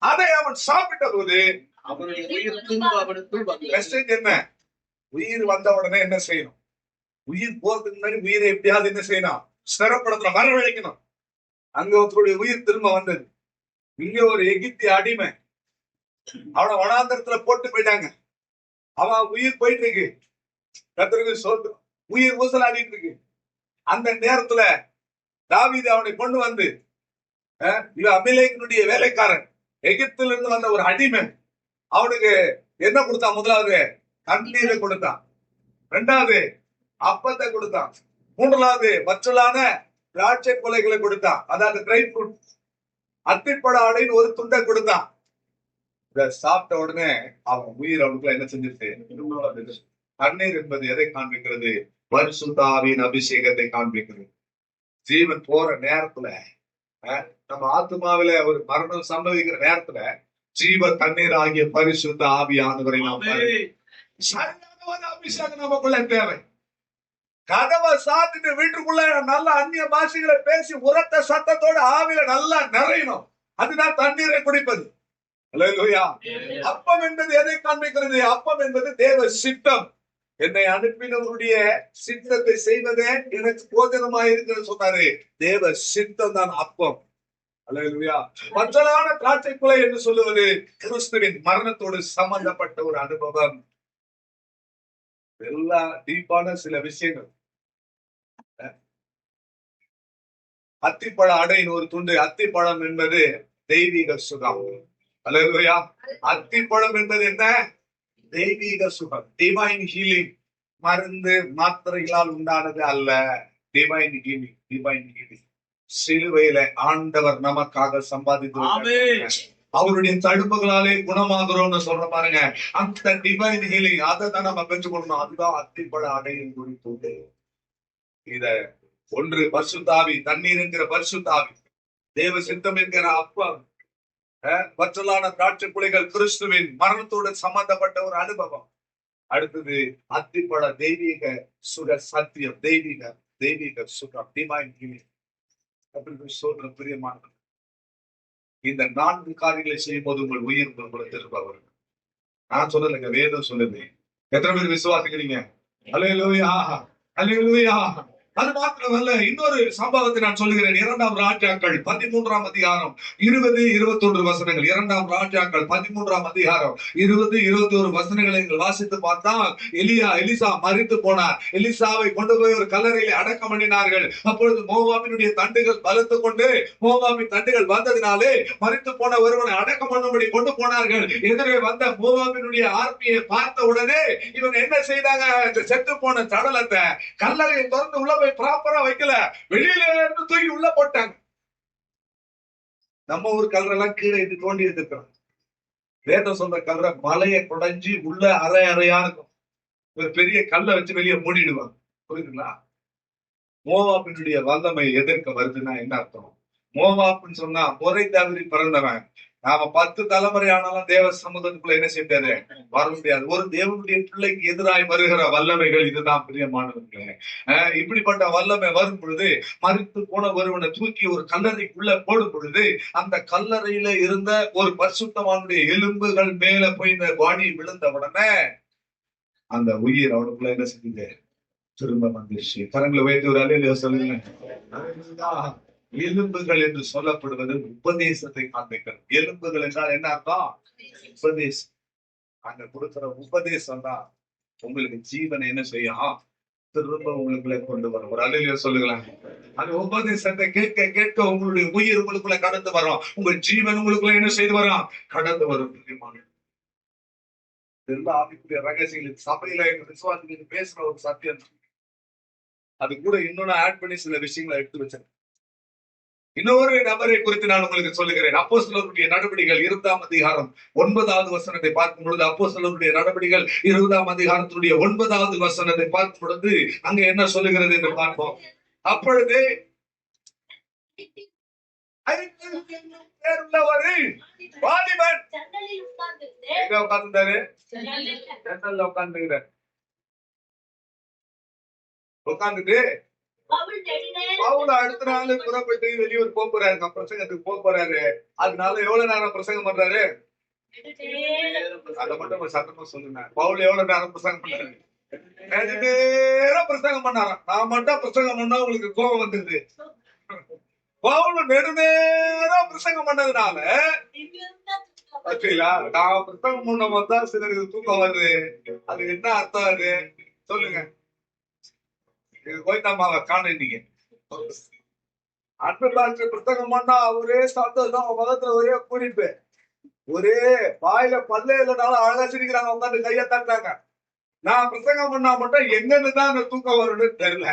அதை அவன் சாப்பிட்ட போது அவனுடைய உயிர் திரும்ப அவனுக்குள் வந்தது. மெசேஜ் என்ன? உயிர் வந்த உடனே என்ன செய்யணும்? உயிர் போறதுக்கு முன்னாடி உயிரை எப்படியாவது என்ன செய்யணும்? ஸ்திரப்படுத்தணும், வரவழைக்கணும். அங்க ஒருத்தருடைய உயிர் திரும்ப வந்தது. இங்க ஒரு எகிப்திய அடிமை, அவனை வனாந்தரத்துல போட்டு போயிட்டாங்க. அவன் உயிர் போயிட்டு இருக்கு. கர்த்தருக்கு ஸ்தோத்திரம். உயிர் ஊசலாடிட்டு இருக்கு. அந்த நேரத்துல தாவீது அவனை கொண்டு வந்து, இவன் அபிலேகனுடைய வேலைக்காரன், எகிப்தில இருந்து வந்த ஒரு அடிமை, அவனுக்கு என்ன கொடுத்தான்? முதலாவது தண்ணீரை கொடுத்தான். 2வது அப்பத்தை கொடுத்தான். 3வது மற்றலான திராட்சை கொலைகளை கொடுத்தான். அதாவது ட்ரை ஃப்ரூட். அத்திப்பழ ஆடைன்னு ஒரு துண்டை கொடுத்தான். இதை சாப்பிட்ட உடனே அவன் உயிர் அவனுக்குள்ள என்ன செஞ்சிருச்சு? தண்ணீர் என்பது எதை காண்பிக்கிறது? பரிசுத்த ஆவியின் அபிஷேகத்தை காண்பிக்கிறது. ஜீவன் போற நேரத்துல, நம்ம ஆத்மாவில ஒரு மரணம் சம்பவிக்கிற நேரத்துல ஜீவ தண்ணீர் ஆகிய பரிசுத்த ஆவியானவரை நாம் சரியான அபிஷேகம் நமக்குள்ள தேவை. கதவை சாத்திட்டு வீட்டுக்குள்ள நல்ல அந்நிய பாஷைகளை பேசி உரத்த சத்தத்தோட ஆவில நல்லா நிறையணும். அதுதான் தண்ணீரை குடிப்பது. அல்லேலூயா. அப்பம் என்பது எதை காண்பிக்கிறது? அப்பம் என்பது தேவ சித்தம். என்னை அனுப்பினவருடைய சித்தத்தை செய்வதே எனக்கு போஜனமாக இருக்கிறது சொன்னாரு. தேவ சித்தம் தான் அப்பம். அல்லேலூயா. மற்றலான திராட்சை குலை என்று சொல்லுவது கிறிஸ்துவின் மரணத்தோடு சம்பந்தப்பட்ட ஒரு அனுபவம். எல்லா டீப்பான சில விஷயங்கள். அத்திப்பழ அடையின் ஒரு துண்டு. அத்திப்பழம் என்பது தெய்வீக சுகம். அல்லேலூயா. அத்திப்பழம் என்பது என்ன? தெய்வீக சுகம், டிவைன் ஹீலிங். மருந்து மாத்திரைகளால் உண்டானது அல்ல. Divine healing, divine healing. சிலுவையில ஆண்டவர் நமக்காக சம்பாதித்து அவருடைய தடுப்புகளாலே குணமாகிறோம்னு சொல்ற பாருங்க. அந்த டிவைன் ஹீலிங் அதை தான் நம்ம பெற்றுக்கொள்ளணும். அதுதான் அத்திப்பழ அடையும் குறித்து. இத ஒன்று பரிசுத்தாவி, தண்ணீர் என்கிற பரிசுத்தாவி, தேவ சித்தம் என்கிற அப்பா, வற்றலான திராட்சை குலைகள் கிறிஸ்துவின் மரணத்தோடு சம்பந்தப்பட்ட ஒரு அனுபவம். அடுத்தது அத்திப்பழ தெய்வீக சுக சத்தியம், தெய்வீக தெய்வீக சுகம், டிவைன் ஹீலிங் அப்படின்னு சொல்ற பிரியமானது. இந்த 4 காரியங்களை செய்யும் போது உங்கள் உயிர் உங்கள் திருப்பவர். நான் சொல்லலைங்க, வேதம் சொல்லுது. எத்தனை பேர் விசுவாசிக்கிறீங்க? அல்லேலூயா, அல்லேலூயா. அது மாத்திரமல்ல, இன்னொரு சம்பவத்தை நான் சொல்லுகிறேன். 2 ராஜாக்கள் 13ஆம் அதிகாரம் 20, 21 வசனங்கள். 2 ராஜாக்கள் 13ஆம் அதிகாரம் 20, 21 வசனங்களை நீங்கள் வாசித்து பார்த்தால், எலிசா மரித்து போனார். எலிசாவை கொண்டு போய் ஒரு கல்லறையில் அடக்கம் பண்ணினார்கள். அப்பொழுது மோவாபினுடைய தண்டுகள் பலத்து கொண்டு, மோவாபின் தண்டுகள் வந்ததினாலே மரித்து போன ஒருவனை அடக்கம் பண்ணும்படி கொண்டு போனார்கள். எதிரே வந்த மோவாபினுடைய ஆர்மியை பார்த்த உடனே இவங்க என்ன செய்தாங்க? செத்து போன சடலத்தை கல்லறையை திறந்து உள்ள ப்ராப்பரா வைக்கல, வெளியில இருந்து தூக்கி உள்ள போட்டாங்க. நம்ம ஒரு கல்லறைலாம் கீழே இது தோண்டி இருக்கிறோம். வேதம் சொல்ற கல்லறை மலையை குடைஞ்சி உள்ள அரை அறையா இருக்கும். ஒரு பெரிய கல்லை வச்சு வெளியே மூடிடுவாங்க. புரியுதுங்களா? மோவாபினுடைய வல்லமை எதிர்க்க வருதுன்னா என்ன அர்த்தம்? மோவாப்னு சொன்னா முறை தவறி பிறந்தவன். நாம 10 தலைமுறை ஆனாலும் தேவ சமூகத்துக்குள்ள என்ன செய்யாது? வர முடியாது. ஒரு தேவனுடைய பிள்ளைக்கு எதிராய் வருகிற வல்லமைகள் இதுதான் பிரியமானவர்களே. இப்படிப்பட்ட வல்லமை வரும் பொழுது, மரித்து போன ஒருவனை தூக்கி ஒரு கல்லறைக்குள்ள போடும் பொழுது, அந்த கல்லறையில இருந்த ஒரு பரிசுத்தவானுடைய எலும்புகள் மேல போய் இந்த பாடி விழுந்த உடனே அந்த உயிர் அவனுக்குள்ள என்ன செஞ்சது? திரும்ப வந்துருச்சு. கரங்களை வைத்து ஒரு அல்லேலூயா சொல்லுங்க. எலும்புகள் என்று சொல்லப்படுவது உபதேசத்தை காண்பிக்கிறது. எலும்புகள் என்றால் என்ன அர்த்தம்? உபதேசம். அங்க கொடுக்கிற உபதேசம் தான் உங்களுக்கு ஜீவனை என்ன செய்யும்? திரும்ப உங்களுக்குள்ள கொண்டு வரும். ஒரு அல்லேலூயா சொல்லுங்களேன். அந்த உபதேசத்தை கேட்க கேட்க உங்களுடைய உயிர் உங்களுக்குள்ள கடந்து வரும். உங்கள் ஜீவன் உங்களுக்குள்ள என்ன செய்து வரும்? கடந்து வரும். எல்லா ஆவிக்குரிய ரகசியங்கள் சபையில விசுவாசிகளுக்கு பேசுற ஒரு சத்தியம். அது கூட இன்னொன்னு ஆட் பண்ணி சில விஷயங்களை எடுத்து வச்சிருக்கேன். இன்னொரு நபரை குறித்து நான் உங்களுக்கு சொல்லுகிறேன். அப்போஸ்தலருடைய நடபடிகள் 20ஆம் அதிகாரம் 9வது வசனத்தை பார்க்கும் பொழுது, அப்போஸ்தலருடைய நடபடிகள் 20ஆம் அதிகாரத்தினுடைய 9வது வசனத்தை பார்க்கும் பொழுது அங்க என்ன சொல்லுகிறது என்று பார்ப்போம். அப்பொழுது வாலிபன் எங்க உட்கார்ந்தாரு? ஜன்னல்ல உட்கார்ந்துட்டு பவுல் அடுத்த நாள் புறப்பட்டு வெளியூர் போறாரு, பிரசங்கத்துக்கு போறாரு. அதனால எவ்வளவு நேரம் பிரசங்கம் பண்றாரு? அதை மட்டும் சத்தமா சொல்லுங்க. பவுல் எவ்வளவு நேரம் பிரசங்கம் பண்றாரு? நேரம் பிரசங்கம் பண்ணாராம். நான் மட்டும் பிரசங்கம் பண்ணா உங்களுக்கு கோபம் வந்துருது. பவுல் நெடுநேரம் பிரசங்கம் பண்ணதுனால நான் பிரசங்கம் பண்ண வந்தா சிலருக்கு தூக்கம் வருது. அது என்ன அர்த்தம்? அது சொல்லுங்க. கோயிட்டாமாவை காணீங்க. அன்பு புத்தகம் பண்ணா ஒரே சந்தோஷம், முகத்துல ஒரே குறிப்பு, ஒரே வாயில பல்ல இல்லைனாலும் அழகா சிரிக்கிறாங்க, உட்காந்து கையை தட்டாங்க. நான் பிரசங்கம் பண்ணா மட்டும் எங்கன்னு தான் அந்த தூக்கம் வரும்னு தெரியல.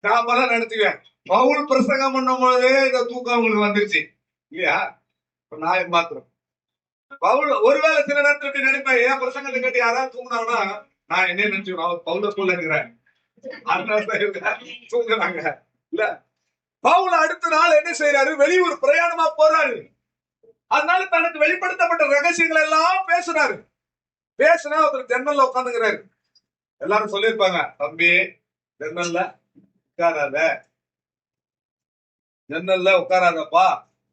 நாம தான் நினைச்சுவேன், பவுல் பிரசங்கம் பண்ணும் போதே இந்த தூக்கம் அவங்களுக்கு வந்துருச்சு இல்லையா? நான் மாத்திரம் பவுல் ஒருவேளை சில நேரத்துல நினைப்பேன், ஏன் பிரசங்கத்தை கேட்டு யாராவது தூங்கினாங்கன்னா நான் என்ன நினைச்சுக்கிறேன், அவர் பவுல போல இருக்கிறேன் தூங்குறாங்க இல்ல. பவுல் அடுத்த நாள் என்ன செய்யறாரு? வெளியூர் பிரயாணமா போறாரு. அதனால தனக்கு வெளிப்படுத்தப்பட்ட ரகசியங்கள் எல்லாம் பேசுறாரு. பேசுனா ஒருத்தர் ஜன்னல்ல உட்காந்துக்கிறாரு. எல்லாரும் சொல்லியிருப்பாங்க, தம்பி ஜன்னல்ல உட்காராத, ஜன்னல்ல உட்காராதப்பா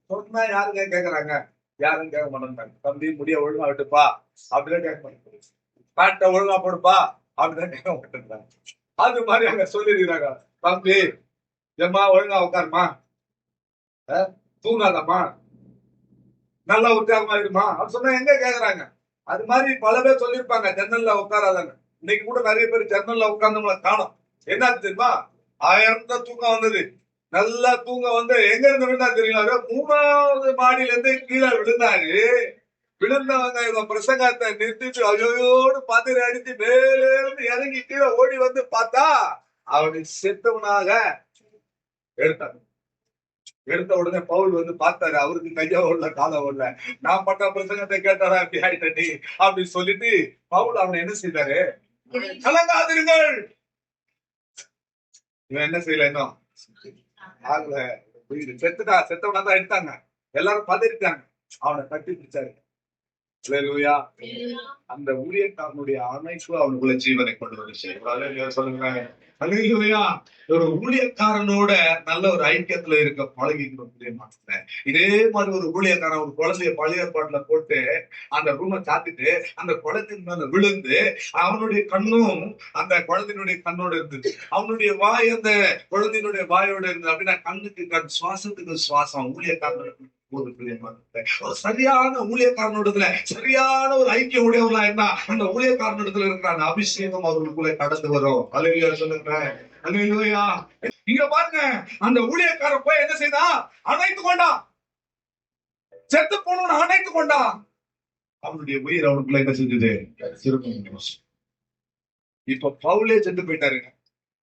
சொன்னா யாருங்க கேக்குறாங்க? யாரும் கேட்க மாட்டாங்க. தம்பி முடிய ஒழுங்கா விட்டுப்பா அப்படிதான் கேட்க மாட்டாங்க. பேட்டை ஒழுங்கா போடுப்பா அப்படிதான் கேட்க மாட்டாங்க. அது மாதிரி அங்க சொல்லிருக்காங்க, தம்பி ஏம்மா ஒழுங்கா உட்காருமா, தூங்காதம்மா, நல்லா உற்சாகமா இருக்குமா அப்படின்னு சொன்னா எங்க கேக்குறாங்க? அது மாதிரி பல பேர் சொல்லியிருப்பாங்க ஜன்னல்ல உட்காராதாங்க. இன்னைக்கு கூட நிறைய பேர் ஜன்னல்ல உட்கார்ந்தவங்களை காணும். என்ன தெரியுமா? 1000 தூக்கம் வந்தது. நல்லா தூங்க வந்து எங்க இருந்து விழுந்தா தெரியுங்களா? 3வது மாடியில இருந்து கீழே விழுந்தாரு. விழுந்தவங்க இவங்க பிரசங்கத்தை நிறுத்திட்டு அயோயோடு பதறி அடித்து மேலே இருந்து இறங்கி கீழே ஓடி வந்து பார்த்தா அவனை செத்தவனாக எடுத்தாங்க. எடுத்த உடனே பவுல் வந்து பார்த்தாரு, அவருக்கு கையா ஓடல காலம் ஓடல. நான் பட்ட பிரசங்கத்தை கேட்டாரா இப்படி ஆயிட்டி அப்படின்னு சொல்லிட்டு பவுல் அவனை என்ன செய்தாரு, கலங்காதிருங்கள். இவன் என்ன செய்யல, இன்னும் ஆகல, செத்துட்டா, செத்தவனா தான் எடுத்தாங்க. எல்லாரும் பதறிட்டாங்க. அவனை கட்டி பிடிச்சாரு. அந்த ஊழியக்காரனுடைய அமைப்பு அவனுக்குள்ள ஜீவனை கொண்டு வந்துச்சு. சொல்லுங்க, ஒரு ஊழியக்காரனோட நல்ல ஒரு ஐக்கியத்துல இருக்க பழகிக்கணும். இதே மாதிரி ஒரு ஊழியக்காரன் ஒரு குழந்தைய பழைய பாட்டுல போட்டு அந்த ரூமை சாத்திட்டு அந்த குழந்தையின் மேல விழுந்து அவனுடைய கண்ணும் அந்த குழந்தையினுடைய கண்ணோட இருந்தது, அவனுடைய வாய் அந்த குழந்தையினுடைய வாயோட இருந்தது. அப்படின்னா கண்ணுக்கு கண், சுவாசத்துக்கு சுவாசம். ஊழியக்காரன் ஒரு சரியான ஊழியக்காரனிடத்துல சரியான ஒரு ஐக்கியம் உடையவங்களா இருந்தா அந்த ஊழியக்காரனிடத்துல இருக்கிற அந்த அபிஷேகம் அவர்களுக்குள்ள கடந்து வரும். அல்லேலூயா சொல்லுங்க, அல்லேலூயா. இங்க பாருங்க, அந்த ஊழியக்காரன் போய் என்ன செய்தா, அணைத்து கொண்டான். செத்து போனவன் அணைத்து கொண்டான். அவனுடைய உயிர் அவனுக்குள்ள என்ன செஞ்சது, இப்ப பவுலே செத்து போயிட்டாருங்க.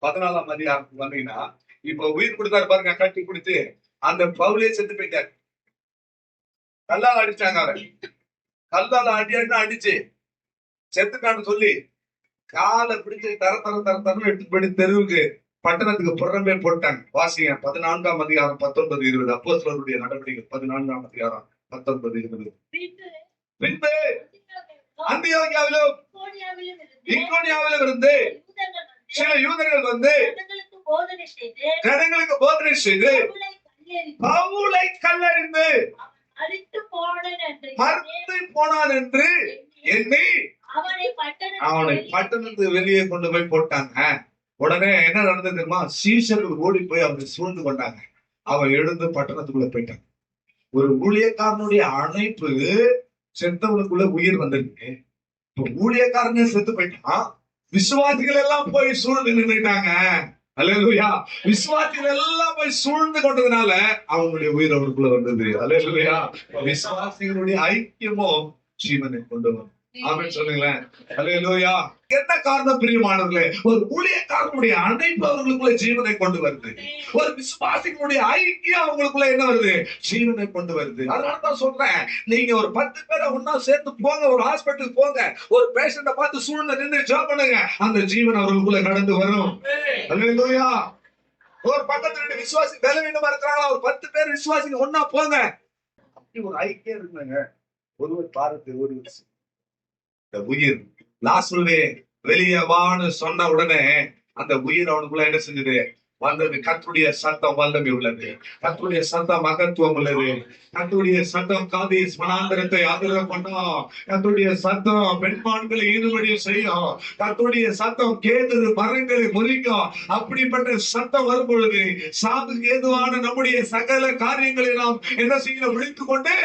14ஆம் அதிகாரம் வந்தீங்கன்னா இப்ப உயிர் கொடுத்தாரு பாருங்க, கட்டி கொடுத்து அந்த பவுலே செத்து போயிட்டாரு. கல்லால அடிச்சாங்க. அவன் கல்லால அடிச்சு செத்துக்கான்னு சொல்லி காலை பிடிச்சு தர தர தர தரம் எடுத்து போய் தெருவுக்கு பட்டணத்துக்கு புறம்பே போட்டாங்க. வாசிங்க 14ஆம் அதிகாரம் 19-20. அப்போஸ்தலருடைய நடவடிக்கை 14ஆம் அதிகாரம் 19-20. பின்பு அந்தியோகியாவிலும் இக்கோனியாவிலும் இருந்து சில யூதர்கள் வந்து ஜனங்களுக்கு போதனை செய்து பவுலை கல்லறிந்து மறுத்து போனான் என்று எண்ணி அவனை பட்டணத்துக்கு வெளியே கொண்டு போய் போட்டாங்க. உடனே என்ன நடந்தது தெரியுமா, சீஷர்கள் ஓடி போய் அவனை சூழ்ந்து கொண்டாங்க. அவன் எழுந்து பட்டணத்துக்குள்ள போயிட்டான். ஒரு ஊழியக்காரனுடைய அணைப்பு செத்தவனுக்குள்ள உயிர் வந்திருக்கு. இப்ப ஊழியக்காரனே செத்து போயிட்டான், விசுவாசிகள் எல்லாம் போய் சூழ்ந்து நின்றுட்டாங்க. அல்லேலூயா. விசுவாசிகள் எல்லாம் போய் சூழ்ந்து கொண்டதுனால அவங்களுடைய உயிர் அவருக்குள்ள வந்தது. அல்லேலூயா. விசுவாசிகளுடைய ஐக்கியமும் ஜீவனை கொண்டு வரும். ஆமென் சொல்லுங்களேன். அல்லேலூயா. என்ன காரணம் பிரியமானவர்களே, ஒரு ஊழியக்காரனுடைய அணைப்பு அவர்களுக்குள்ள ஜீவனை கொண்டு வருது. ஒரு விசுவாசிகளுடைய ஐக்கியம் அவங்களுக்குள்ள என்ன வருது, ஜீவனை கொண்டு வருது. அதனாலதான் சொல்றேன், நீங்க ஒரு 10 பேரை ஒன்னா சேர்த்து போங்க, ஒரு ஹாஸ்பிட்டலுக்கு போங்க, ஒரு பேஷண்ட பார்த்து சூழ்நிலை நின்று ஜெபம் பண்ணுங்க, அந்த ஜீவன் அவர்களுக்குள்ள கடந்து வரும். அல்லேலூயா. ஒரு பக்கத்துல 2 விசுவாசி பலவீனமா இருக்கிறாங்களா, ஒரு 10 பேர் விசுவாசிங்க ஒன்னா போங்க. அப்படி ஒரு ஐக்கியம் இருந்தாங்க. ஒருவர் பாரத்து ஒருவர் உயிர். லாசருவே வெளியே வான்னு சொன்ன உடனே அந்த உயிர் அவனுக்குள்ள என்ன செஞ்சது, வந்தது. கர்த்தருடைய சத்தம் வல்லமை உள்ளது, கர்த்தருடைய சத்தம் மகத்துவம் உள்ளது, கர்த்தருடைய சத்தம் காதி மனாந்தரத்தை ஆதரவு பண்ணும், கர்த்தருடைய சத்தம் பெண்மான்களை ஈடுபடிய செய்யும், கர்த்தருடைய சத்தம் கேதுரு மரங்களை முறிக்கும். அப்படிப்பட்ட சத்தம் வரும் பொழுது சாவுக்கு ஏதுவான நம்முடைய சகல காரியங்களை நாம் என்ன செய்ய விழித்துக் கொண்டு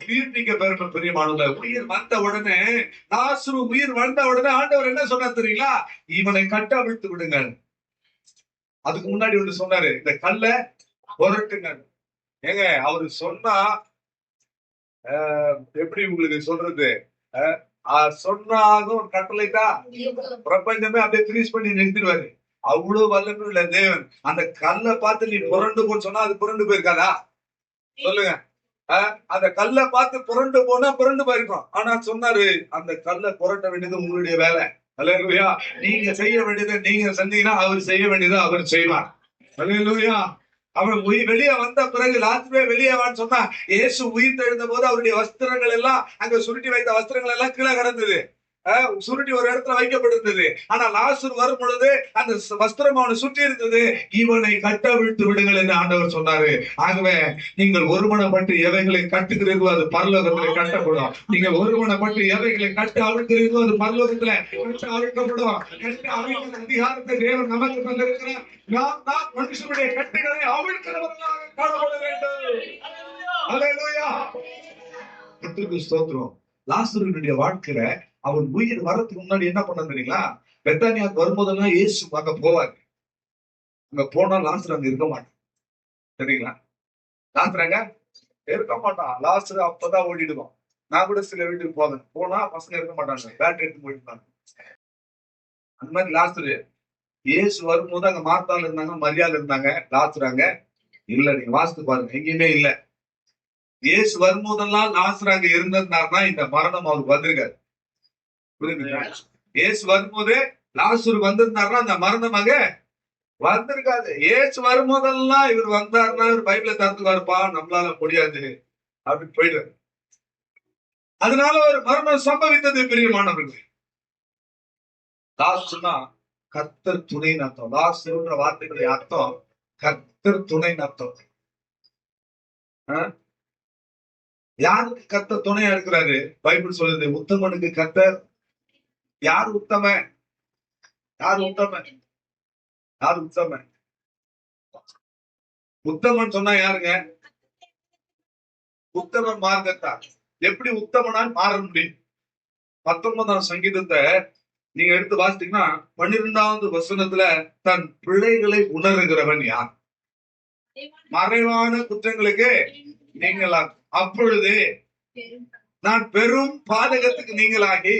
உயிர் நீங்க பெருமை. பிரியமானவர்களே, உயிர் வந்த உடனே, லாசரு உயிர் வந்த உடனே ஆண்டவர் என்ன சொன்னார் தெரியுங்களா, இவனை கட்டவிழ்த்து விடுங்கள். அதுக்கு முன்னாடி ஒன்று சொன்னாரு, இந்த கல்லை புரட்டுங்க. ஏங்க அவரு சொன்னா எப்படி உங்களுக்கு சொல்றது, சொன்னாக ஒரு கட்டளை தான் பிரபஞ்சமே அப்படியே ஃப்ரீஸ் பண்ணி நிறுத்திடுவாரு. அவ்வளவு வல்லமை உள்ள தேவன். அந்த கல்லை பார்த்து நீ புரண்டு போன்னு சொன்னா அது புரண்டு போயிருக்காதா சொல்லுங்க. அந்த கல்லை பார்த்து புரண்டு போனா புரண்டு போயிருக்கோம். ஆனா சொன்னாரு, அந்த கல்லை புரட்ட வேண்டியது உங்களுடைய வேலை. அல்லேலூயா. நீங்க செய்ய வேண்டியதை நீங்க செஞ்சீங்கன்னா அவர் செய்ய வேண்டியதை அவர் செய்வார். அல்லேலூயா. அவர் வெளியே வந்த பிறகு லாசருவே வெளியே வான்னு சொன்னா, இயேசு உயிர் தெழுந்த போது அவருடைய வஸ்திரங்கள் எல்லாம், அங்க சுருட்டி வைத்த வஸ்திரங்கள் எல்லாம் கீழே கிடந்தது, சுருட்டி ஒரு இடத்துல வைக்கப்பட்டிருந்தது. ஆனா லாசரு வரும் பொழுது அந்த வஸ்திரம் அவனை சுற்றி இருந்தது. இவனை கட்டவிழ்த்து விடுங்கள் என்று ஆண்டவர் சொன்னாரு. ஆகவே நீங்கள் ஒருமனப்பட்டு எவைகளை கட்டுகிறீர்களோ அது பரலோகத்திலே கட்டப்படும். நீங்கள் ஒருமனப்பட்டு எவைகளை கட்டு அவிழ்க்கிறீர்களோ அது பரலோகத்திலே கட்டு அவிழ்க்கப்படும். கட்டு அவிழ்க்கிற அதிகாரத்தை தேவன் நமக்கு தந்திருக்கிறார். நாம் தான் மனுஷனுடைய கட்டுகளை அவிழ்க்கிறவர்களாக காணப்பட வேண்டும். அல்லேலூயா. கர்த்தருக்கு ஸ்தோத்திரம். லாசருடைய வாழ்க்கையில அவன் உயிர் வரதுக்கு முன்னாடி என்ன பண்ணான்னு தெரியுங்களா, பெத்தானியாக்கு வரும்போதெல்லாம் இயேசு அங்க போவாரு. அங்க போனா லாசர் அங்க இருக்க மாட்டான். சரிங்களா, லாசர் அங்க இருக்க மாட்டான். லாசர் அப்பதான் ஓடிடுவான். நான் கூட சில வீட்டுக்கு போவேன், போனா பசங்க இருக்க மாட்டாங்க, பேட் எடுத்து போயிட்டு. அந்த மாதிரி லாசரு இயேசு வரும்போது அங்க மார்த்தாள் இருந்தாங்க, மரியாதை இருந்தாங்க, லாசுறாங்க இல்ல. நீங்க வாசித்து பாருங்க, எங்கேயுமே இல்ல. இயேசு வரும்போதெல்லாம் லாசர் அங்க இருந்திருந்தாருன்னா இந்த மரணம் அவருக்கு வந்திருக்காரு. புரியுதுங்களா? இயேசு வரும்போது லாசர் வந்திருந்தாருன்னா அந்த மரணம் அங்க வந்திருக்காது. இயேசு வரும்போதெல்லாம் இவர் வந்தாருன்னா இவர் பைபிளை திறந்துவாருப்பா, நம்மளால முடியாது அப்படின்னு போயிடுறாரு. அதனால ஒரு மரணம் சம்பவித்தது பிரியமானவர்களே. லாஸ்ட்னா கர்த்தர் துணைன்னு அர்த்தம். லாஸ்ட்ன்ற வார்த்தைகளுடைய அர்த்தம் கர்த்தர் துணைன்னு அர்த்தம். யாருக்கு கர்த்தர் துணையா இருக்கிறாரு? பைபிள் சொல்லுது உத்தமனுக்கு கர்த்தர். யார் உத்தமன்? யார் உத்தமன்? யார் உத்தமன்? உத்தமன் சொன்னா யாருங்க? உத்தமன் மார்க்கத்தான். எப்படி உத்தமனால் மாற முடியும்? 19ஆம் சங்கீதத்தை நீங்க எடுத்து வாசிட்டீங்கன்னா 12வது வசனத்துல தன் பிள்ளைகளை உணர்கிறவன் யார்? மறைவான குற்றங்களுக்கு நீங்களா அப்பொழுது நான் பெரும் பாதகத்துக்கு நீங்களாகி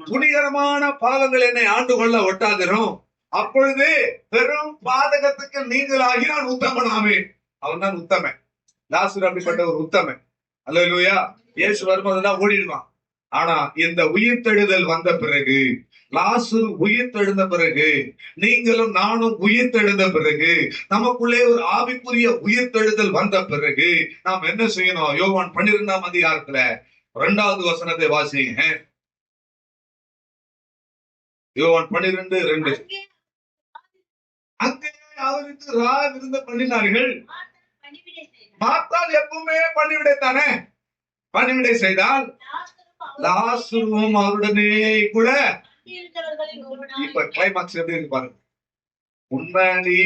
துணிகரமான பாவங்கள் என்னை ஆண்டு கொள்ள ஒட்டாதிரும். அப்பொழுது பெரும் பாதகத்துக்கு நீங்களாகி நான் உத்தமனாவேன். அவன் தான் உத்தமன். லாசர் அப்படிப்பட்ட ஒரு உத்தமன். அல்லேலூயா. இயேசு வரும்போதுதான் ஓடிடுவான். ஆனா இந்த உயிர்த்தெழுதல் வந்த பிறகு, லாசர் உயிர்த்தெழுந்த பிறகு, நீங்களும் நானும் உயிர்த்தெழுந்த பிறகு, நமக்குள்ளே ஒரு ஆவிக்குரிய உயிர்த்தெழுதல் வந்த பிறகு நாம் என்ன செய்யணும்? யோவான் 12ஆம் அதிகாரத்துல 2வது வசனத்தை வாசிங்க. யோவான் 12:2. அங்கே அவருக்கு விருந்து பண்ணினார்கள். மார்த்தாள் எப்பவுமே பணிவிடைத்தானே. பணிவிடை செய்தால் லாசருவும் அவருடனே கூட. இப்ப கிளைமாக்ஸ் எப்படி இருக்கு பாருங்க. முன்னாடி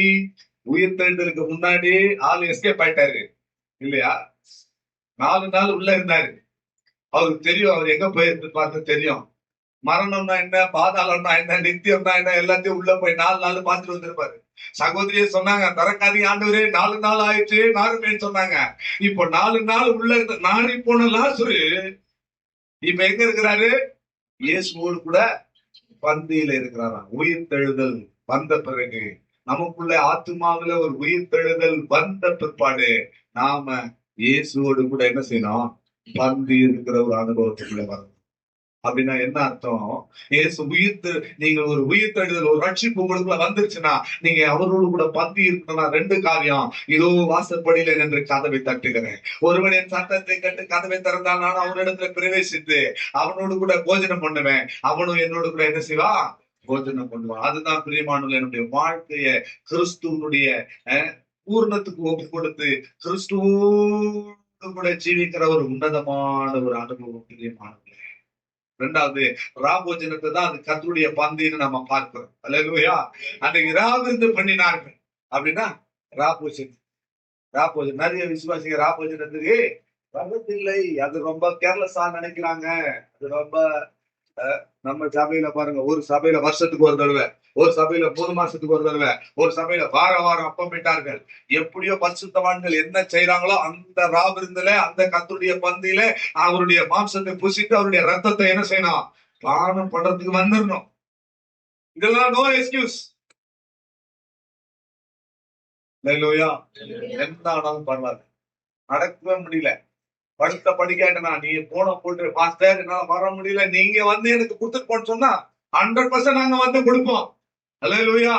உயிர்த்தெழுதலுக்கு முன்னாடி ஆள் எஸ்கேப் ஆயிட்டாரு இல்லையா? 4 நாள் உள்ள இருந்தாரு. அவருக்கு தெரியும் அவர் எங்க போயிருந்து பார்த்து தெரியும். மரணம்னா என்ன, பாதாளம்னா என்ன, நித்தியம்னா என்ன, எல்லாத்தையும் உள்ள போய் 4 நாள் பார்த்துட்டு வந்திருப்பாரு. சகோதரியே சொன்னாங்க, திறக்காதீங்க ஆண்டவரே, 4 நாள் ஆயிடுச்சு நாருமேன்னு சொன்னாங்க. இப்போ 4 நாள் உள்ள இருந்த நாடி போன லாசரு இப்ப எங்க இருக்கிறாரு? இயேசுவோடு கூட பந்தியில இருக்கிறாராம். உயிர்த்தெழுதல் வந்த பிறகு, நமக்குள்ள ஆத்மாவில ஒரு உயிர்த்தெழுதல் வந்த பிற்பாடு நாம இயேசுவோடு கூட என்ன செய்யணும்? பந்தி இருக்கிற ஒரு அனுபவத்துக்குள்ள வரணும். அப்படின்னா என்ன அர்த்தம்? இயேசு நீங்க ஒரு உயிர்த்தெழுதல், ஒரு ரட்சிப்பு உங்களுக்குள்ள வந்துருச்சுன்னா நீங்க அவரோடு கூட பந்தி இருக்கணும்னா 2 காரியம். இதோ வாசற்படியில நின்று கதவை தட்டுகிறேன். ஒருவன் என் சத்தத்தை கேட்டு கதவை திறந்தால் நான் அவனிடத்துல பிரவேசித்து அவனோடு கூட போஜனம் பண்ணுவேன். அவனும் என்னோடு கூட என்ன செய்வான்? போஜனம் பண்ணுவான். அதுதான் பிரியமானவர்களே, என்னுடைய வாழ்க்கைய கிறிஸ்துவனுடைய பூர்ணத்துக்கு ஒப்பு கொடுத்து கிறிஸ்துவோடு கூட ஜீவிக்கிற ஒரு உன்னதமான ஒரு அனுபவம் பிரியமானவர்களே. 2வது ராபோஜனத்தை தான் அது கர்த்தருடைய பந்தின்னு நம்ம பார்க்கிறோம். அல்லேலூயா. அன்றைக்கு ராவிருந்து பண்ணினார்கள் அப்படின்னா ராபோஜன் நிறைய விசுவாசிங்க ராபோஜனத்துக்கு வர்றதில்லை. அது ரொம்ப கேர்லெஸ்ஸா நினைக்கிறாங்க. அது ரொம்ப நம்ம சபையில பாருங்க, ஒரு சபையில வருஷத்துக்கு ஒரு தடவை, ஒரு சபையில 3 மாசத்துக்கு ஒரு தடவை, ஒரு சபையில வாரம் அப்பம் விட்டார்கள். எப்படியோ பரிசுத்தவான்கள் என்ன செய்யறாங்களோ அந்த ராவிருந்துல, அந்த கர்த்தருடைய பந்தியில அவருடைய மாம்சத்தை புசித்து அவருடைய ரத்தத்தை என்ன செய்யணும்? பானம் பண்றதுக்கு வந்துடணும். இதெல்லாம் நோ எக்ஸ்கியூஸ். எந்த ஆனாலும் பரவாயில்ல, நடக்கவே முடியல, படுத்த படிக்காட்டனா நீ போன போட்டு பாஸ்டர் என்னால வர முடியல, நீங்க வந்து எனக்கு கொடுத்துட்டு போன்னு சொன்னா 100% நாங்க வந்து கொடுப்போம். அல்லேலூயா.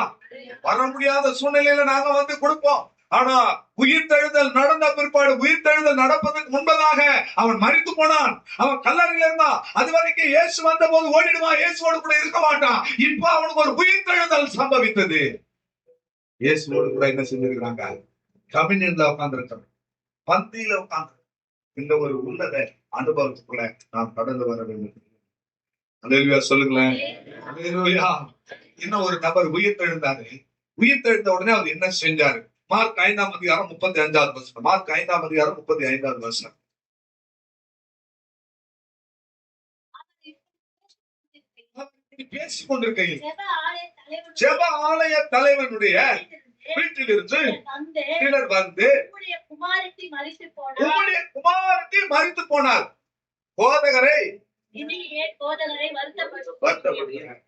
வர முடியாத சூழ்நிலையில நாங்க வந்து கொடுப்போம். ஆனா உயிர்த்தெழுதல் நடந்த பிற்பாடு, உயிர்த்தெழுதல் நடப்பதற்கு முன்பதாக அவன் மரித்து போனான். அவன் கல்லறையில இருந்தான். அது வரைக்கும் இயேசு வந்த போது ஓடிடுவான், இயேசுவோடு கூட இருக்க மாட்டான். இப்ப அவனுக்கு ஒரு உயிர்த்தெழுதல் சம்பவித்தது. இயேசுவோடு கூட என்ன செஞ்சிருக்கிறாங்க? கம்யூனியன்ல உட்கார்ந்து இருக்கிறாங்க, பந்தியில உட்கார்ந்து. இந்த ஒரு உன்னத அனுபவத்துக்குள்ள நாம் கடந்து வர வேண்டும். அல்லேலூயா சொல்லுங்களேன். அல்லேலூயா. இன்னும் ஒரு நபர் உயிர்த்தெழுந்தாரு. உயிர்த்தெழுந்த உடனே அவர் என்ன செஞ்சாரு? மார்க் 5ஆம் அதிகாரம் 35வது வசனம். மார்க் 5ஆம் அதிகாரம் 35வது வசனம். பேசிக் கொண்டிருக்கையில் ஜெப ஆலய தலைவனுடைய வீட்டிலிருந்து சிலர் வந்து உம்முடைய குமாரத்தி மரித்து போனார், போதகரை வருத்தப்படுகிறார்.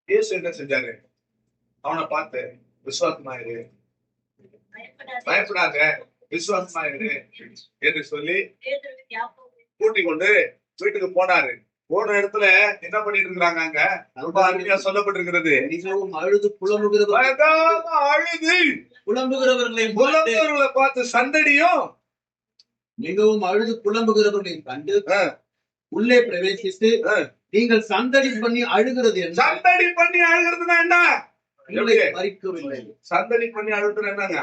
இயேசு என்ன செஞ்சாரு? அவனை பார்த்து விசுவாசமாயிரு, பயப்படாத, விசுவாசமாயிரு என்று சொல்லி கூட்டிக் கொண்டு வீட்டுக்கு போனாரு. போன இடத்துல என்ன பண்ணிட்டு இருக்கிறாங்க? அங்க ரொம்ப அருமையா சொல்லப்பட்டிருக்கிறது, மிகவும் அழுது புலம்புகிறது அழுது புலம்புகிறவர்களை பார்த்து சந்தடியும் மிகவும் அழுது புலம்புகிறவர்களையும் கண்டு உள்ளே பிரவேசித்து, நீங்கள் சந்தடி பண்ணி அழுகிறது என்ன? சந்தடி பண்ணி அழுகிறதுனா என்ன? மறிக்கவில்லை. சந்தடி பண்ணி அழுகிறது என்னங்க?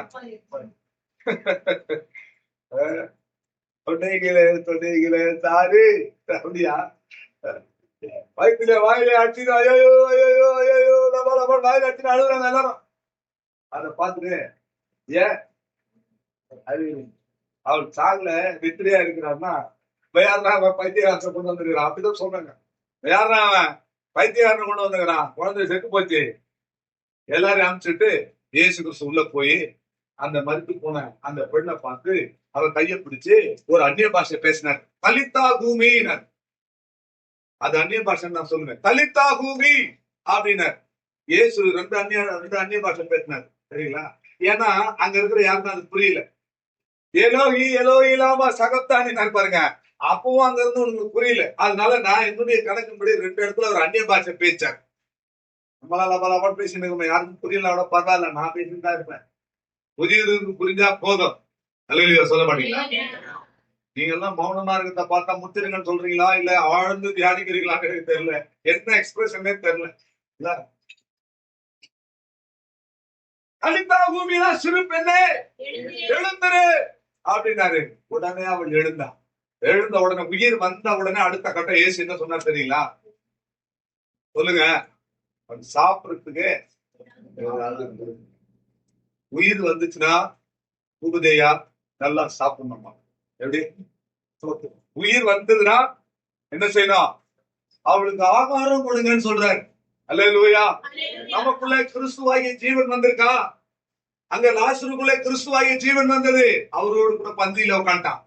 தொண்டைகளே சாரு அப்படியா? வயிற்றுல வாயில அடிச்சு ஐயோ ஐயோ ஐயோ வாயில அடிச்சு அழுகுறாங்க எல்லாரும். அதை பார்த்துட்டு ஏன் அவள் சாகுல வெற்றியா இருக்கிறான்னா யாருனா அவன் பைத்தியகாரத்தை கொண்டு வந்துருக்கிறான் அப்படிதான் சொல்றாங்க. யாருனா அவன் பைத்தியகாரனை கொண்டு வந்துக்கிறான், குழந்தை செத்து போச்சு. எல்லாரையும் அனுப்பிச்சுட்டு இயேசு கிறிஸ்து உள்ள போய் அந்த மறுத்து போன அந்த பெண்ணை பார்த்து அவர் கையை பிடிச்சு ஒரு அந்நிய பாஷை பேசினார். தலித்தா பூமியினர், அது அந்நிய பாஷை நான் சொல்லுவேன். தலித்தா பூமி அப்படின்னார். இயேசு ரெண்டு அந்நிய பாஷை பேசினார். சரிங்களா? ஏன்னா அங்க இருக்கிற யாருக்கும் அது புரியல. எலோஹி எலோஹி லாமா சகப்தானி பாருங்க, அப்பவும் அங்க இருந்து உங்களுக்கு புரியல. அதனால நான் என்னுடைய கணக்குப்படி ரெண்டு இடத்துல ஒரு அந்நிய பாஷை பேச்சார். நம்மளால பல பேசிட்டு இருக்கோம், யாருக்கும் புரியல, அவ்வளோ பரவாயில்ல, நான் பேசிட்டு தான் இருப்பேன். புதியதுக்கு புரிஞ்சா போதும். அல்லேலூயா சொல்ல மாட்டீங்களா? நீங்க எல்லாம் மௌனமா இருக்கிறத பார்த்தா முத்திருங்கன்னு சொல்றீங்களா இல்ல ஆழ்ந்து தியானிக்கிறீங்களான்னு எனக்கு தெரியல. என்ன எக்ஸ்பிரஷனே தெரியல. அலிதா பூமியா சிறு பெண்ணே எழுந்துரு அப்படின்னாரு. உடனே அவள் எழுந்தா. எழுந்த உடனே உயிர் வந்த உடனே அடுத்த கட்டம் ஏசு என்ன சொன்னார் தெரியுங்களா? சொல்லுங்க. சாப்பிடுறதுக்கு உயிர் வந்துச்சுன்னா உபதேயா நல்லா சாப்பிடணுமா? எப்படி? உயிர் வந்ததுன்னா என்ன செய்யணும்? அவளுக்கு ஆகாரம் கொடுங்கன்னு சொல்றாரு. அல்லேலூயா. நமக்குள்ள கிறிஸ்துவாகிய ஜீவன் வந்திருக்கா? அங்க லாசருக்குள்ள கிறிஸ்துவாகிய ஜீவன் வந்தது. அவரோடு கூட பந்தியில உட்காண்டான்,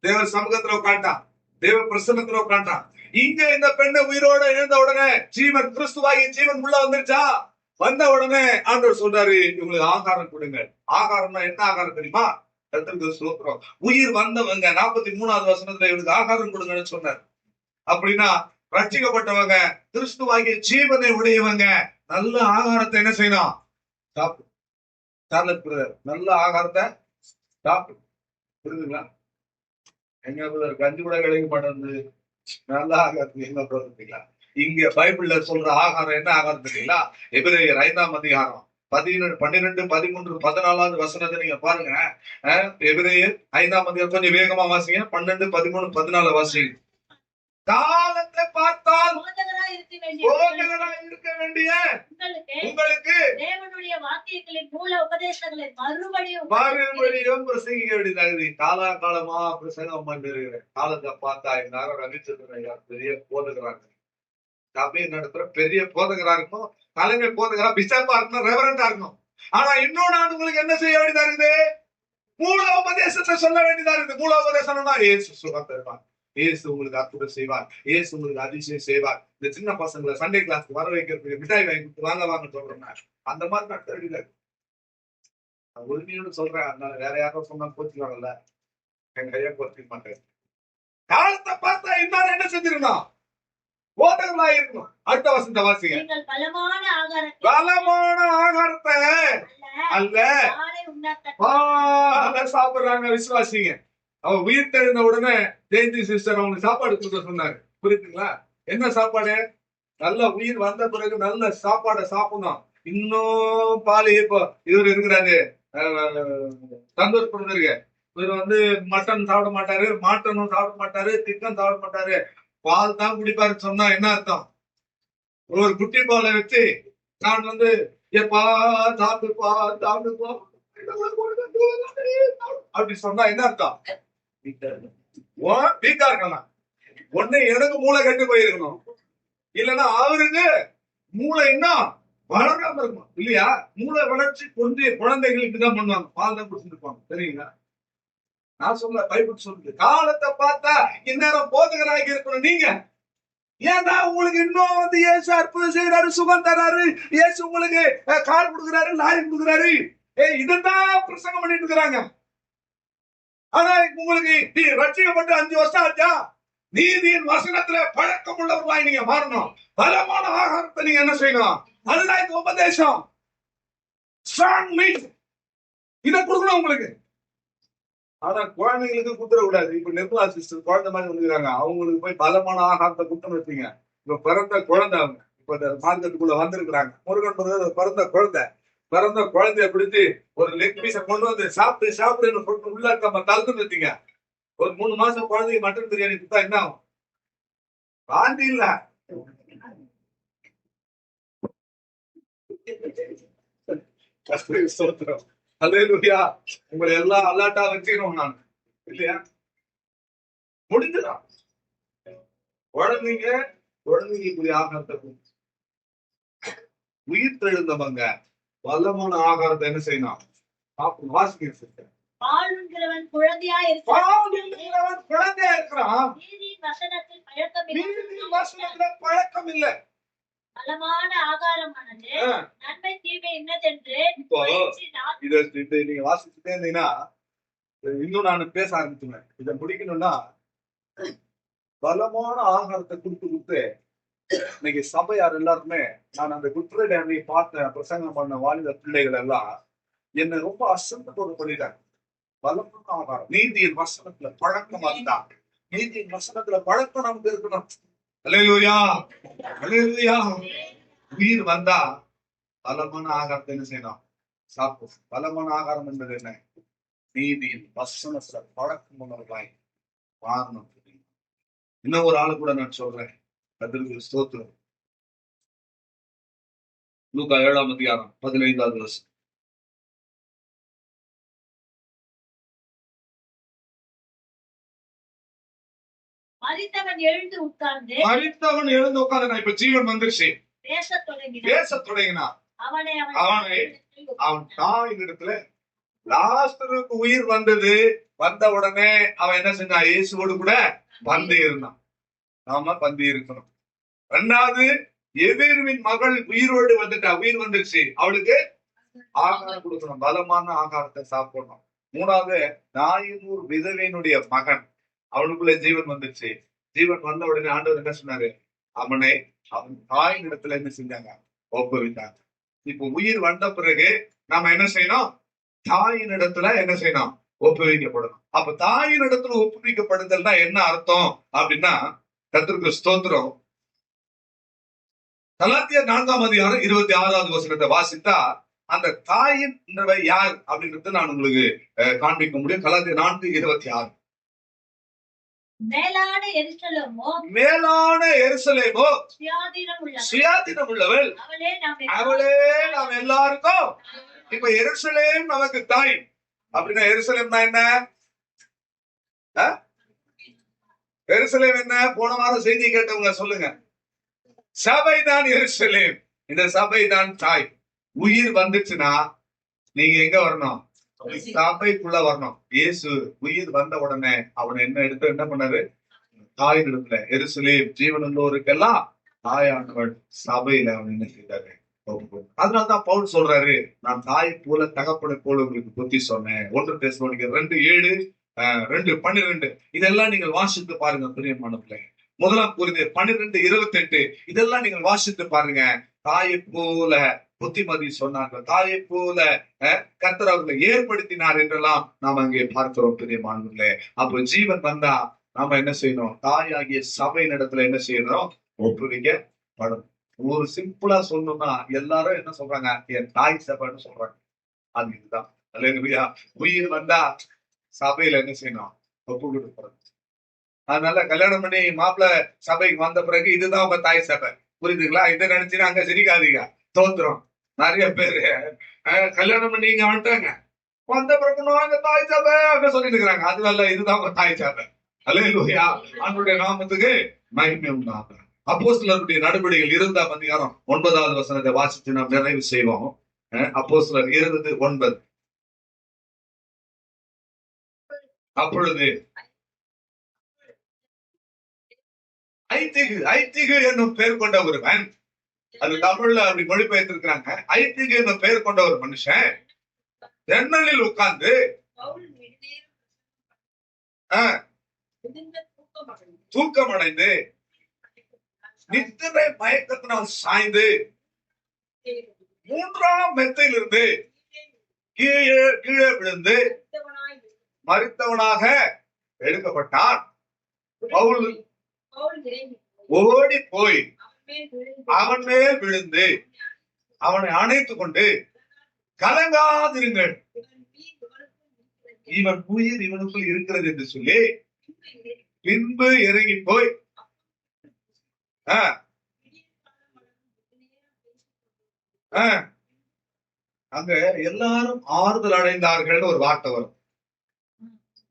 தேவ சமூகத்துல உட்காண்டான், தேவ பிரசன்னத்துல உட்காண்டான். இங்க இந்த பெண்ணை உயிரோட எழுந்த உடனே ஜீவன் கிறிஸ்துவாகிய ஜீவன் உள்ள வந்துருச்சா? வந்த உடனே ஆண்டவர் சொல்றாரு, இவங்களுக்கு ஆகாரம் கொடுங்க. ஆகாரம்னா என்ன ஆகாரம் தெரியுமா? ஸ்தோத்திரம். உயிர் வந்தவங்க 43வது வசனத்துல இவனுக்கு ஆகாரம் கொடுங்கன்னு சொன்னார். அப்படின்னா ரட்சிக்கப்பட்டவங்க, கிறிஸ்துவாகிய ஜீவனை உடையவங்க நல்ல ஆகாரத்தை என்ன செய்யணும்? சாப்பிடு. நல்ல ஆகாரத்தை சாப்பிடு. புரியுதுங்களா? எங்க கஞ்சி கூட கிடைக்க மாட்டேங்குது. நல்ல ஆகாரத்துக்கு என்ன பார்த்தீங்களா? இங்க பைபிள்ல சொல்ற ஆகாரம் என்ன ஆகாரம் தெரியுங்களா? எபிரேயர் 5ஆம் அதிகாரம் 12, 13, 14வது வசனத்தை நீங்க பாருங்க. எபிரேயர் 5ஆம் அதிகாரம் கொஞ்சம் வேகமா வாசிங்க. 12, 13, 14 வாசிங்க. காலத்தை பார்த்தால் போதகராய் இருக்க வேண்டிய உங்களுக்கு தேவனுடைய வாக்கியங்களின் மூல உபதேசங்களை மறுபடியும் பிரசங்கிக்க வேண்டியதாகுது. காலமா பிரசங்கம் பண்ணிருக்கிறேன். காலத்தை பார்த்தா எல்லாரும் ரவிச்சந்திரன் பெரிய போதகராங்க, சபையை நடத்துற பெரிய போதகரா இருக்கணும், தலைமை போதகரா பிஷப்பா இருக்கணும், ரெவரண்டா இருக்கணும். ஆனா இன்னொன்னு உங்களுக்கு என்ன செய்ய வேண்டியதா இருக்குது? மூல உபதேசத்தை சொல்ல வேண்டியதா இருக்குது. மூல உபதேசம்னா இயேசு சுகம் தருவார், இயேசு உங்களுக்கு அற்புதம் செய்வார், இயேசு உங்களுக்கு அதிசயம் செய்வார். இந்த சின்ன பசங்களை சண்டே கிளாஸ்க்கு வர வைக்கிறதுக்கு மிட்டாய் வாங்கி கொடுத்து வாங்க சொல்றேன்னா அந்த மாதிரி நடத்த வேண்டியது. உரிமையோடு சொல்றேன். அதனால வேற யாரும் சொன்னா கோச்சுவாங்கல்ல, என் கையா கோச்சிக்க மாட்டேன். காலத்தை பார்த்தா இன்னும் என்ன செஞ்சிருக்கணும்? போதகர்களா இருக்கணும். அடுத்த வசனத்தை வாசிங்க. பலமான ஆகாரத்தை அல்ல சாப்பிடுறாங்க விசுவாசிங்க. அவன் உயிர் தெழுந்த உடனே ஜெயந்தி சிஸ்டர் அவங்களுக்கு சாப்பாடு கொடுக்க சொன்னாரு. புரியுதுங்களா? என்ன சாப்பாடு? நல்ல உயிர் வந்த பிறகு நல்ல சாப்பாடை சாப்பிடணும். இன்னும் பால் இப்போ இவர் இருக்கிறாரு தந்தூர் கொடுத்துருக்கு. இவர் மட்டன் சாப்பிட மாட்டாரு, மாட்டனும் சாப்பிட மாட்டாரு, சிக்கன் சாப்பிட மாட்டாரு, பால் தான் குடிப்பாரு. சொன்னா என்ன அர்த்தம்? ஒரு குட்டி பாலை வச்சு நான் எப்பா சாப்பிடுப்பா சாப்பிடுப்பா அப்படி சொன்னா என்ன அர்த்தம்? வீக்கா இருக்கலாம். ஒண்ணு எனக்கு மூளை கட்டு போயிருக்கணும், இல்லைன்னா அவருக்கு மூளை இன்னும் வளராம இருக்கணும். இல்லையா? மூளை வளர்ச்சி குழந்தைகளுக்கு தான் பண்ணுவாங்க, பால் தான் குடிச்சிருப்பாங்க. சரிங்களா? நான் சொல்ல பைபிள் சொல்லுது. காலத்தை பார்த்தா இந்நேரம் போதகராக இருக்கணும். நீங்க ஏன்னா உங்களுக்கு இன்னும் இயேசு அற்புதம் செய்யறாரு, சுகம் தராரு, இயேசு உங்களுக்கு கார் கொடுக்குறாரு, லாரி கொடுக்குறாரு, இதுதான் பிரசங்கம் பண்ணிட்டு இருக்கிறாங்க. ஆனா உங்களுக்கு ரட்சிக்கப்பட்டு 5 வருஷம் ஆச்சா? நீதியின் வசனத்துல பழக்கம் உள்ளவர்களாய் நீங்க மாறணும். பலமான ஆகாரத்தை நீங்க என்ன செய்யணும்? அதுதான் இந்த உபதேசம். ஸ்ட்ராங் மீட் இதை கொடுக்கணும் உங்களுக்கு. ஆனா குழந்தைங்களுக்கு குத்துற கூடாது. இப்ப நிர்மலா சிஸ்டர் குழந்தை மாதிரி வந்துக்கிறாங்க, அவங்களுக்கு போய் பலமான ஆகாரத்தை குத்தணும் வச்சுங்க. இப்ப பிறந்த குழந்தை, அவங்க இப்ப இந்த மார்க்கெட்டுக்குள்ள வந்திருக்கிறாங்க. முருகன் பிறந்த குழந்தை, பிறந்த குழந்தைய பிடிச்சி ஒரு லெக் பீஸை கொண்டு வந்து சாப்பிட்டு உள்ள நம்ம தள்ளுன்னு வச்சுங்க. ஒரு 3 மாசம் குழந்தைக்கு மட்டன் பிரியாணி கொடுத்தா என்ன ஆகும்? வாந்தி இல்ல. ஸ்தோத்திரம். அல்லேலூயா. உங்களை எல்லாம் அலர்ட்டா வச்சுக்கணும் நான், இல்லையா? முடிஞ்சுதா? குழந்தைங்க இப்படி ஆகாரத்தை உயிர் தெழுந்தவங்க பலமான ஆகாரத்தை என்ன செய்யணும்? வாசிக்க குழந்தையா இருக்கிறான். பழக்கம் இல்லை. பலமான ஆகாரமானது நன்மை தீமை என்னதென்று இதை நீங்க வாசிச்சுட்டே இருந்தீங்கன்னா இன்னும் நான் பேச ஆரம்பிச்சுவேன். இதை முடிக்கணும்னா பலமான ஆகாரத்தை கொடுத்து இன்னைக்கு சபையார் எல்லாருமே, நான் அந்த குற்றடை அன்னைக்கு பார்த்த பிரசங்கம் பண்ண வாலிப பிள்ளைகள் எல்லாம் என்னை ரொம்ப அசந்து போது பண்ணிட்டாங்க. பலமான ஆகாரம், நீதியின் வசனத்துல பழக்கம் அதுதான். நீதியின் வசனத்துல பழக்கம் நமக்கு இருக்கணும். அல்லேலூயா, அல்லேலூயா. உயிர் வந்தா பலமான ஆகாரத்தை என்ன செய்யணும்? சாப்பிடும். பலமான ஆகாரம் என்பது என்ன? நீதியின் வசனத்துல பழக்கம் உள்ளவர்களாய் மாறணும். இன்னும் ஒரு ஆளு கூட நான் சொல்றேன். கர்த்தருக்கு ஸ்தோத்திரம். லூக்கா 7ஆம் அதிகாரம் 15வது வசனம். மரித்தவன் எழுந்து உட்கார்ந்து நான் இப்ப ஜீவன் வந்துருச்சு பேச தொடங்கினான். அவன் தாயின் இடத்துல லாஸ்டருக்கு உயிர் வந்தது. வந்த உடனே அவன் என்ன செஞ்சான்? இயேசுவோடு கூட பந்தி இருந்தான். நாம பந்தி இருக்கணும். 2வது, எதிர்வின் மகள் உயிரோடு வந்துட்டா, உயிர் வந்துருச்சு, அவளுக்கு ஆகாரம் கொடுக்கணும், பலமான ஆகாரத்தை சாப்பிடணும். 3வது, நாயினூர் விதவையினுடைய மகன், அவனுக்குள்ள ஜீவன் வந்துச்சு. ஜீவன் வந்த உடனே ஆண்டவர் என்ன சொன்னாரு? அவனை அவன் தாயின் இடத்துல என்ன செஞ்சாங்க? ஒப்புவித்தாங்க. இப்போ உயிர் வந்த பிறகு நாம என்ன செய்யணும்? தாயின் இடத்துல என்ன செய்யணும்? ஒப்புவிக்கப்படணும். அப்ப தாயின் இடத்துல ஒப்புவிக்கப்படுதல்னா என்ன அர்த்தம் அப்படின்னா, கர்த்தருக்கு ஸ்தோத்திரம், கலாத்தியர் 4ஆம் அதிகாரம் 26வது வசனத்தை வாசித்தா அந்த தாயின் யார் அப்படின்றது நான் உங்களுக்கு காண்பிக்க முடியும். கலாத்தியர் 4:26. மேலான எருசலேமோ சுயாதீனம் உள்ளவள், அவளே நாம் எல்லாருக்கும். இப்ப எருசலேம் நமக்கு தாய் அப்படின்னா, எருசலேம்னா என்ன? எருசலேம் என்ன? போன வாரம் செய்தி கேட்டவங்க சொல்லுங்க. சபைதான் எருசலேம். இந்த சபைதான் தாய். உயிர் வந்துச்சுன்னா நீங்க எங்க வரணும்? சபைக்குள்ள வரணும். இயேசு உயிர் வந்த உடனே அவனை என்ன பண்ணாரு? தாயின் இடத்துல, எருசலேம் ஜீவனுள்ளோருக்கெல்லாம் தாயானவள் சபையில அவன் என்ன செய்தாரு? அதனால்தான் பவுல் சொல்றாரு, நான் தாய் போல தகப்பனை போல உங்களுக்கு புத்தி சொன்னேன். 1 தெசலோனிக்கர் 2:7, 2:12 இதெல்லாம் நீங்கள் வாசித்து பாருங்க பிரியமானவர்களே. 1 கொரிந்தியர் 12:28 இதெல்லாம் நீங்கள் வாசித்து பாருங்க. தாயை போல புத்திமதி சொன்னார்கள், தாயை போல கர்த்தர் அவர்களை ஏற்படுத்தினார் என்றெல்லாம் நாம் அங்கே பார்க்கிறோம் பிரியமானவர்களே. அப்போ ஜீவன் வந்தா நாம என்ன செய்யணும்? தாயாகிய சபையின் இடத்துல என்ன செய்யணும்? ஒப்புவிக்கப்படும். ஒரு சிம்பிளா சொல்லணும்னா எல்லாரும் என்ன சொல்றாங்க? என் தாய் சபைன்னு சொல்றாங்க. அது இதுதான். அல்லேலூயா. உயிர் வந்தா சபையில என்ன செய்யணும்? ஒப்பு கொடுக்கணும். அதனால கல்யாணம் பண்ணி மாப்பிள்ள சபைக்கு வந்த பிறகு இதுதான் உங்க தாய் சபை, புரியுதுங்களா? இதை நினைச்சுன்னா அங்க சிரிக்காதீங்க. தோத்துரும். நிறைய பேரு கல்யாணம் பண்ணி இங்க வந்துட்டாங்க, வந்த பிறகு அங்க தாய் சபை அங்க சொல்லிட்டு இருக்கிறாங்க. அதுவல்ல, இதுதான் உங்க தாய் சபை. அல்லேலூயா. அவனுடைய நாமத்துக்கு மகிமை உண்டாகும். அப்போஸ்தலருடைய நடவடிக்கைகள் 2ஆம் அதிகாரம் 9வது வசனத்தை வாசித்து நாம் நிறைவு செய்வோம். அப்போஸ்தலர் 2:9. அப்பொழுது ஐத்திகு என்னும் பெயர் கொண்ட ஒருவன், அது தமிழ்ல அப்படி மொழிபெயர்த்திருக்கிறாங்க. ஐத்திகு என்னும் பெயர் கொண்ட ஒரு மனுஷன் ஜன்னலில் உட்கார்ந்து தூக்கமடைந்து நித்திரை மயக்கத்தினால் சாய்ந்து 3ஆம் மெத்தையிலிருந்து கீழே விழுந்து மரித்தவனாக எடுக்கப்பட்டான். பவுல் ஓடி போய் அவன் மேல் விழுந்து அவனை அணைத்துக் கொண்டு, கலங்காதிருங்கள், இவன் உயிர் இவனுக்குள் இருக்கிறது என்று சொல்லி பின்பு இறங்கி போய் அங்க எல்லாரும் ஆறுதல் அடைந்தார்கள் ஒரு வார்த்தை வரும்.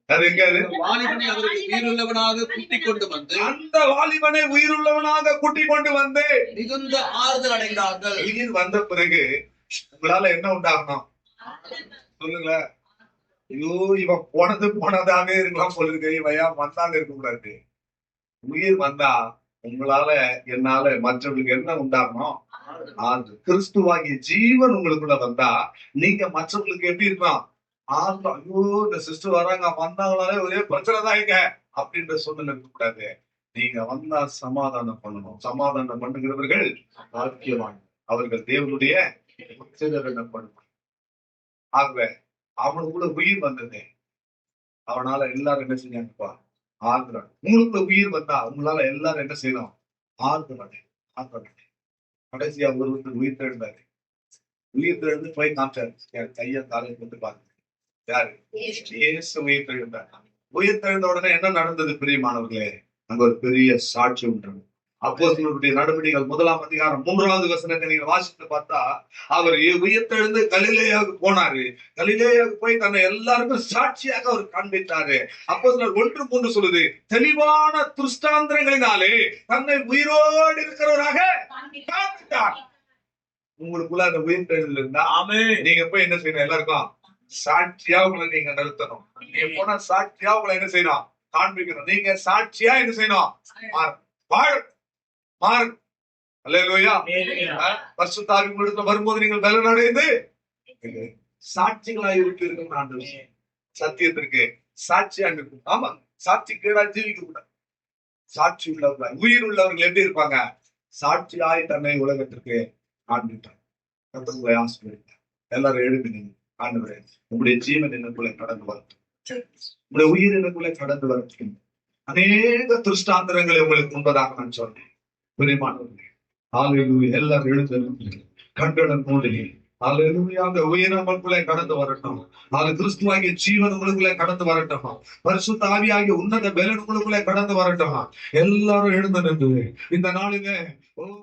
அது எங்க? வாலிபனை அவர்கள் உயிருள்ளவனாக கூட்டிக் கொண்டு வந்து, அந்த வாலிபனை உயிருள்ளவனாக கூட்டிக் கொண்டு வந்து மிகுந்த ஆறுதல் அடைந்தார்கள். உயிர் வந்த பிறகு உங்களால என்ன உண்டாகணும் சொல்லுங்க. ஐயோ, இவன் போனதாவே இருக்கலாம் சொல்லுங்க, இவன் வந்தாங்க இருக்க கூடாது. உயிர் வந்தா உங்களால என்னால மற்றவங்களுக்கு என்ன உண்டாகணும்? கிறிஸ்துவாகிய ஜீவன் உங்களுக்குள்ள வந்தா நீங்க மற்றவங்களுக்கு எப்படி இருக்கலாம்? ஐயோ, இந்த சிஸ்டர் வராங்க, வந்தாங்களாலே ஒரே பிரச்சனை தான் இங்க அப்படின்ற சூழ்நிலை இருக்க கூடாது. நீங்க வந்தா சமாதானம் பண்ணணும். சமாதானம் பண்ணுகிறவர்கள் பாக்கியவான், அவர்கள் தேவனுடைய பண்ணணும். ஆகவே அவனுக்குள்ள உயிர் வந்தது, அவனால எல்லாரும் என்ன செஞ்சாங்கப்பா? ஆறுதல். உங்களுக்குள்ள உயிர் வந்தா உங்களால எல்லாரும் என்ன செய்யணும்? ஆறுதல். கடைசியா ஒருவருக்கு உயிர் தெழுந்தாரு. உயிர் தெழுந்து போய் காமிச்சாரு, கைய காலையில் வந்து பாருங்க. யாரு? இயேசு உயிர் தெழுந்தார். உயிர் தெழுந்த உடனே என்ன நடந்தது பிரியமானவர்களே? அங்க ஒரு பெரிய சாட்சி உண்டு. அப்போஸ்தலர்களுடைய நடவடிக்கைகள் 1ஆம் அதிகாரம் 3வது வசனத்தை நீங்க வாசித்து பார்த்தா, அவர் உயிர்த்தெழுந்து கலிலேயாவுக்கு போனாரு. கலிலேயாவுக்கு போய் தன்னை எல்லாருக்கும் சாட்சியாக அவர் காண்பித்தாரு. அப்போஸ்தலர் 1:3 சொல்லுது, தெளிவான திருஷ்டாந்தரங்களினாலே தன்னை உயிரோடு இருக்கிறவராக காண்பித்தார். உங்களுக்குள்ள அந்த உயிர்த்தெழுதல் இருந்தா நீங்க போய் என்ன செய்யணும்? எல்லாருக்கும் சாட்சியா உங்களை நீங்க நிறுத்தணும். நீங்க போனா சாட்சியா உங்களை என்ன செய்யணும்? காண்பிக்கணும். நீங்க சாட்சியா என்ன செய்யணும்? பரிசுத்த ஆவி உங்களிடத்தில் வரும்போது நீங்கள் பலன் அடைந்து சாட்சிகளாய் இருப்பீர்கள். சத்தியத்திற்கு சாட்சியா இருக்கும். ஆமா, சாட்சி கேடா ஜீவிக்க கூடாது. சாட்சி உள்ளவர்கள், உயிர் உள்ளவர்கள் எப்படி இருப்பாங்க? சாட்சியாய் தன்னை உலகத்திற்கு காண்பித்தார். எல்லாரும் எழுப்பினீங்க. ஆண்டவரே, உங்களுடைய ஜீவன் எனக்குள்ளே கடந்து வரட்டும், உங்களுடைய உயிர் எனக்குள்ளே கடந்து வரட்டும். அநேக திருஷ்டாந்தரங்களை உங்களுக்கு முன்பதாக நான் சொன்னேன். பிரியமானவர்களே, எல்லாரும் எழுந்து கண்களுடன் மூடி, அந்த உயிர் நம்மளுக்குள்ளே கடந்து வரட்டும். அது கிறிஸ்துவாகிய ஜீவன் உங்களுக்குள்ளே கடந்து வரட்டும். பரிசுத்த ஆவியாகிய உன்னத பலன் உங்களுக்குள்ளே கடந்து வரட்டும். எல்லாரும் எழுந்து நின்று இந்த நாளிலே